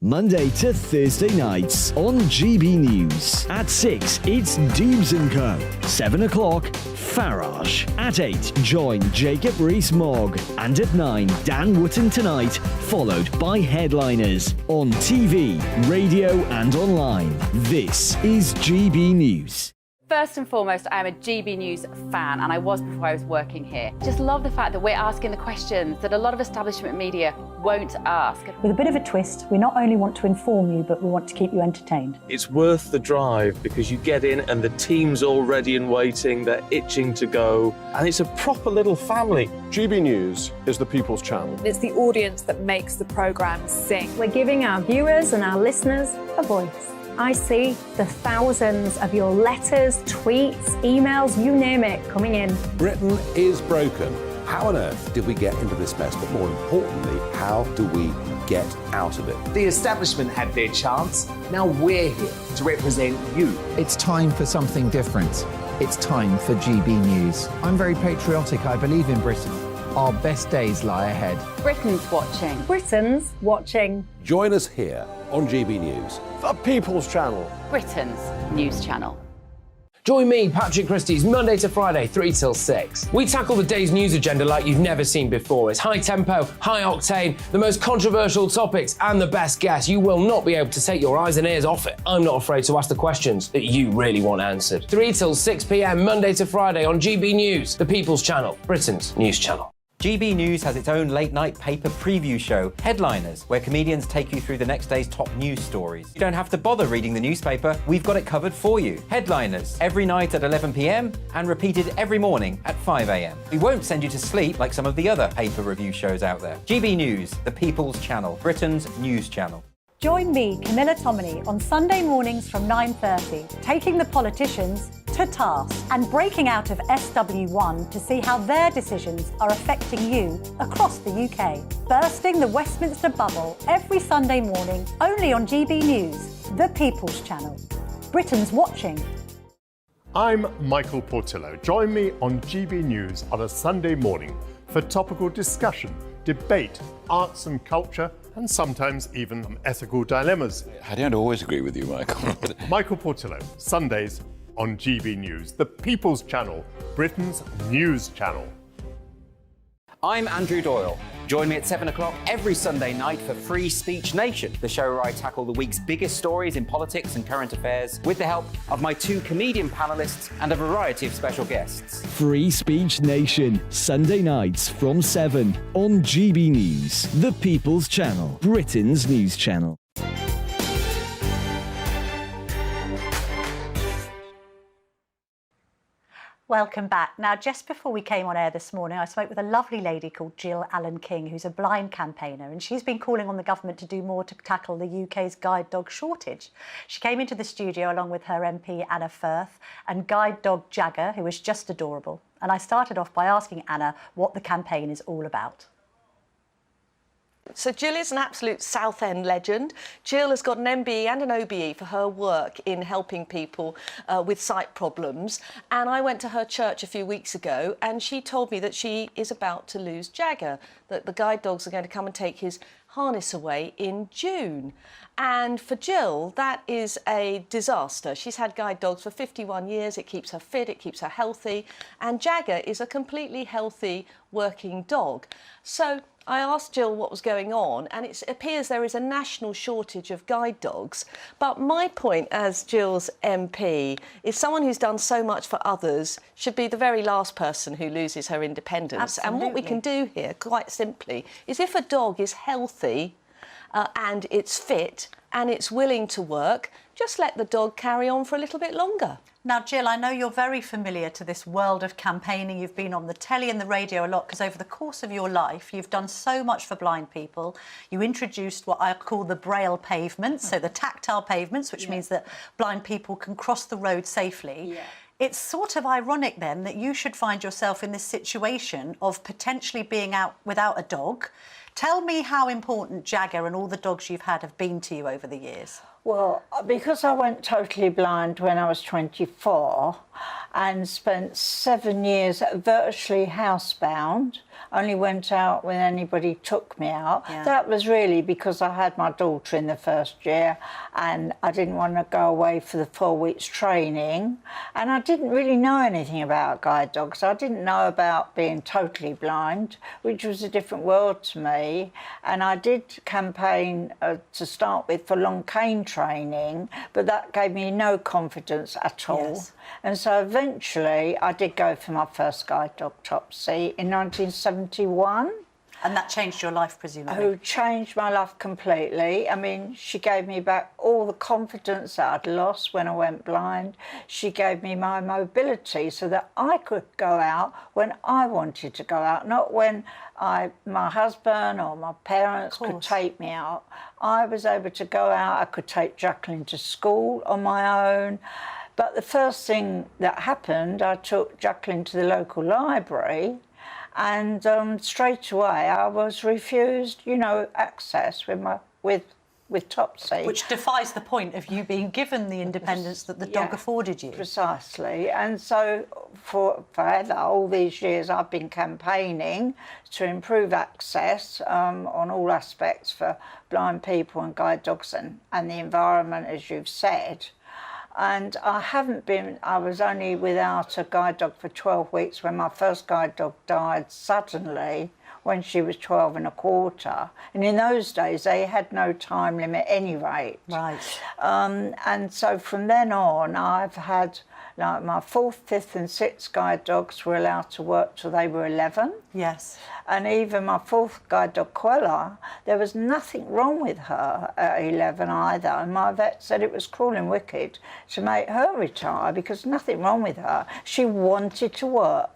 Monday to Thursday nights on GB News. At 6, it's Dubes & Co. 7 o'clock, Farage. At 8, join Jacob Rees-Mogg. And at 9, Dan Wootton Tonight, followed by Headliners. On TV, radio and online. This is GB News. First and foremost, I am a GB News fan, and I was before I was working here. Just love the fact that we're asking the questions that a lot of establishment media won't ask. With a bit of a twist, we not only want to inform you, but we want to keep you entertained. It's worth the drive because you get in and the team's all ready and waiting, they're itching to go, and it's a proper little family. GB News is the People's Channel. It's the audience that makes the programme sing. We're giving our viewers and our listeners a voice. I see the thousands of your letters, tweets, emails, you name it, coming in. Britain is broken. How on earth did we get into this mess? But more importantly, how do we get out of it? The establishment had their chance. Now we're here to represent you. It's time for something different. It's time for GB News. I'm very patriotic. I believe in Britain. Our best days lie ahead. Britain's watching. Britain's watching. Join us here on GB News. The People's Channel. Britain's news channel. Join me, Patrick Christie's, Monday to Friday, 3 till 6. We tackle the day's news agenda like you've never seen before. It's high tempo, high octane, the most controversial topics, and the best guests. You will not be able to take your eyes and ears off it. I'm not afraid to ask the questions that you really want answered. 3 till 6 p.m, Monday to Friday on GB News, the People's Channel, Britain's news channel. GB News has its own late-night paper preview show, Headliners, where comedians take you through the next day's top news stories. You don't have to bother reading the newspaper, we've got it covered for you. Headliners, every night at 11 p.m, and repeated every morning at 5 a.m. We won't send you to sleep like some of the other paper review shows out there. GB News, the People's Channel, Britain's news channel. Join me, Camilla Tominey, on Sunday mornings from 9:30, taking the politicians to task and breaking out of SW1 to see how their decisions are affecting you across the UK. Bursting the Westminster bubble every Sunday morning, only on GB News, the People's Channel. Britain's watching. I'm Michael Portillo. Join me on GB News on a Sunday morning for topical discussion, debate, arts and culture, and sometimes even ethical dilemmas. I don't always agree with you, Michael. Michael Portillo, Sundays on GB News, the People's Channel, Britain's news channel. I'm Andrew Doyle. Join me at 7 o'clock every Sunday night for Free Speech Nation, the show where I tackle the week's biggest stories in politics and current affairs with the help of my 2 comedian panellists and a variety of special guests. Free Speech Nation, Sunday nights from 7 on GB News, the People's Channel, Britain's news channel. Welcome back. Now, just before we came on air this morning, I spoke with a lovely lady called Jill Allen King, who's a blind campaigner, and she's been calling on the government to do more to tackle the UK's guide dog shortage. She came into the studio along with her MP, Anna Firth, and guide dog Jagger, who is just adorable. And I started off by asking Anna what the campaign is all about. So Jill is an absolute Southend legend. Jill has got an MBE and an OBE for her work in helping people with sight problems. And I went to her church a few weeks ago and she told me that she is about to lose Jagger, that the guide dogs are going to come and take his harness away in June. And for Jill, that is a disaster. She's had guide dogs for 51 years. It keeps her fit, it keeps her healthy. And Jagger is a completely healthy working dog. So I asked Jill what was going on, and it appears there is a national shortage of guide dogs. But my point as Jill's MP is someone who's done so much for others should be the very last person who loses her independence. Absolutely. And what we can do here, quite simply, is if a dog is healthy and it's fit and it's willing to work, just let the dog carry on for a little bit longer. Now, Jill, I know you're very familiar to this world of campaigning. You've been on the telly and the radio a lot because over the course of your life, you've done so much for blind people. You introduced what I call the braille pavements, so the tactile pavements, which means that blind people can cross the road safely. Yeah. It's sort of ironic then that you should find yourself in this situation of potentially being out without a dog. Tell me how important Jagger and all the dogs you've had have been to you over the years. Well, because I went totally blind when I was 24 and spent 7 years virtually housebound, only went out when anybody took me out. Yeah. That was really because I had my daughter in the first year and I didn't want to go away for the 4 weeks training. And I didn't really know anything about guide dogs. I didn't know about being totally blind, which was a different world to me. And I did campaign to start with for long cane training, but that gave me no confidence at all. Yes. And so eventually I did go for my first guide dog Topsy in 1971. And that changed your life, presumably? Who changed my life completely. I mean, she gave me back all the confidence that I'd lost when I went blind. She gave me my mobility so that I could go out when I wanted to go out, not when my husband or my parents could take me out. I was able to go out. I could take Jacqueline to school on my own. But the first thing that happened, I took Jacqueline to the local library and straight away I was refused, you know, access with Topsy. Which defies the point of you being given the independence that the dog afforded you. Precisely. And so forever, all these years, I've been campaigning to improve access on all aspects for blind people and guide dogs and the environment, as you've said. And I was only without a guide dog for 12 weeks when my first guide dog died suddenly when she was 12 and a quarter. And in those days, they had no time limit at any rate. Right. And so from then on, I've had, like, my 4th, 5th and 6th guide dogs were allowed to work till they were 11. Yes. And even my 4th guide dog, Quella, there was nothing wrong with her at 11 either. And my vet said it was cruel and wicked to make her retire because nothing wrong with her. She wanted to work.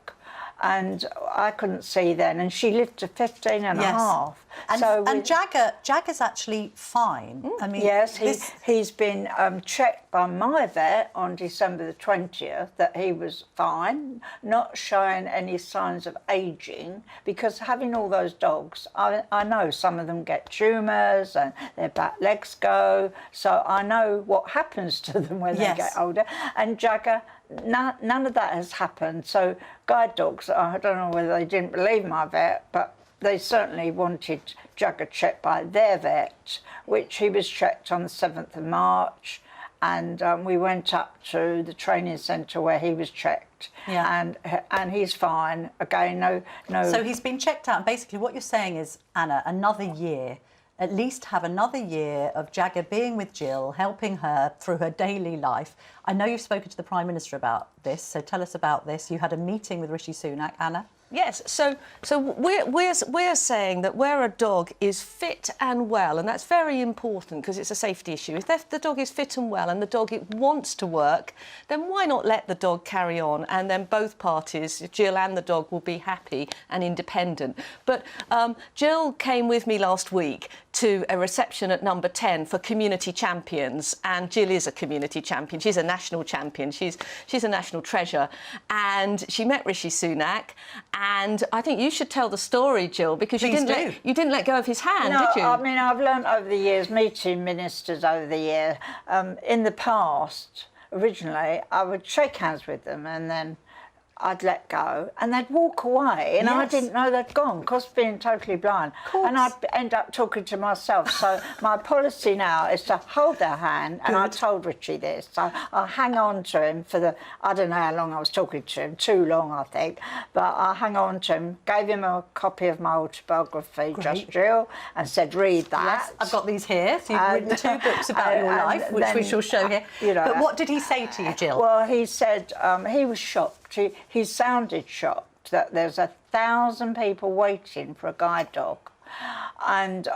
And I couldn't see then, and she lived to 15 and a half. And Jagger's actually fine. I mean, yes, he's been checked by my vet on December the 20th that he was fine, not showing any signs of ageing, because having all those dogs, I know some of them get tumours and their back legs go, so I know what happens to them when they get older. And Jagger, none of that has happened. So guide dogs, I don't know whether they didn't believe my vet, but they certainly wanted Jagger checked by their vet, which he was checked on the 7th of March, And we went up to the training centre where he was checked, and he's fine. Again, no. So he's been checked out, and basically what you're saying is, Anna, another year, at least have another year of Jagger being with Jill, helping her through her daily life. I know you've spoken to the Prime Minister about this, so tell us about this. You had a meeting with Rishi Sunak, Anna. Yes, so we're saying that where a dog is fit and well, and that's very important because it's a safety issue. If the dog is fit and well and the dog wants to work, then why not let the dog carry on? And then both parties, Jill and the dog, will be happy and independent. But Jill came with me last week to a reception at number 10 for community champions, and Jill is a community champion. She's a national champion. She's a national treasure, and she met Rishi Sunak. And I think you should tell the story, Jill, because you didn't let go of his hand, did you? I mean, I've learnt over the years, meeting ministers over the year. In the past, originally, I would shake hands with them and then I'd let go and they'd walk away and I didn't know they'd gone because being totally blind. And I'd end up talking to myself. So my policy now is to hold their hand, and I told Richie this. So I'll hang on to him for the, I don't know how long I was talking to him, too long I think, but I hang on to him, gave him a copy of my autobiography, Just Jill, and said, read that. Yes, I've got these here. So you've written 2 books about your life, which we shall show here. You know, but what did he say to you, Jill? Well, he said he was shocked. He sounded shocked that there's 1,000 people waiting for a guide dog. And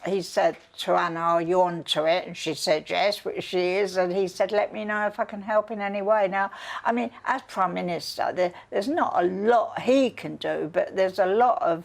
he said to Anna, are you on to it? And she said yes, which she is. And he said, let me know if I can help in any way. Now, I mean, as Prime Minister, there's not a lot he can do, but there's a lot of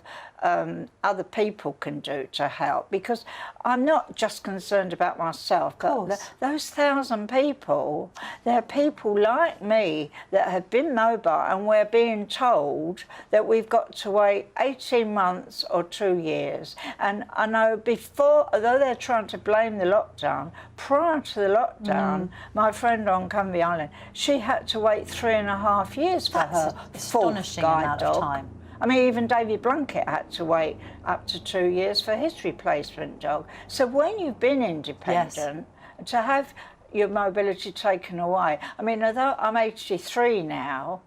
other people can do to help, because I'm not just concerned about myself, but those 1,000 people, there are people like me that have been mobile, and we're being told that we've got to wait 18 months or 2 years. And I know before, although they're trying to blame the lockdown, prior to the lockdown, my friend on Cumbie Island, she had to wait 3.5 years for her fourth guide dog. Time. I mean, even David Blunkett had to wait up to 2 years for his replacement dog. So when you've been independent, to have your mobility taken away, I mean, although I'm 83 now,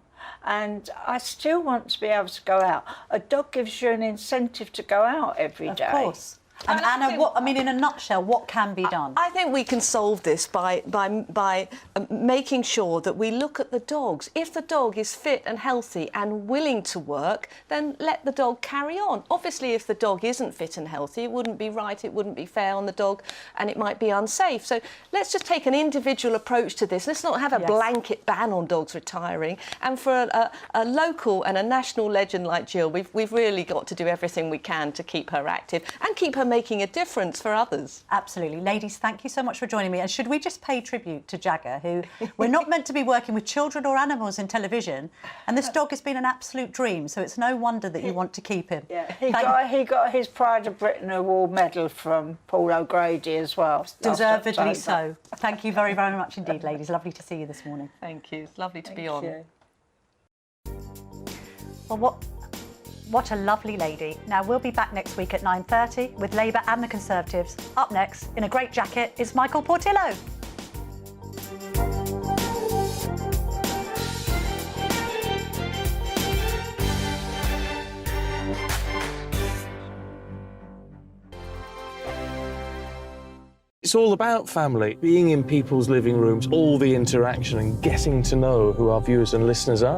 and I still want to be able to go out, a dog gives you an incentive to go out every day. Of course. And Anna, in a nutshell, what can be done? I think we can solve this by making sure that we look at the dogs. If the dog is fit and healthy and willing to work, then let the dog carry on. Obviously, if the dog isn't fit and healthy, it wouldn't be right, it wouldn't be fair on the dog, and it might be unsafe. So let's just take an individual approach to this. Let's not have a blanket ban on dogs retiring. And for a local and a national legend like Jill, we've really got to do everything we can to keep her active and keep her making a difference for others. Absolutely. Ladies, thank you so much for joining me. And should we just pay tribute to Jagger, who we're not meant to be working with children or animals in television, and this dog has been an absolute dream, so it's no wonder that you want to keep him. Yeah, he got his Pride of Britain Award medal from Paul O'Grady as well. Deservedly so. Thank you very, very much indeed, ladies. Lovely to see you this morning. Thank you. It's lovely to be on. Well, what a lovely lady. Now, we'll be back next week at 9:30 with Labour and the Conservatives. Up next, in a great jacket, is Michael Portillo. It's all about family, being in people's living rooms, all the interaction and getting to know who our viewers and listeners are.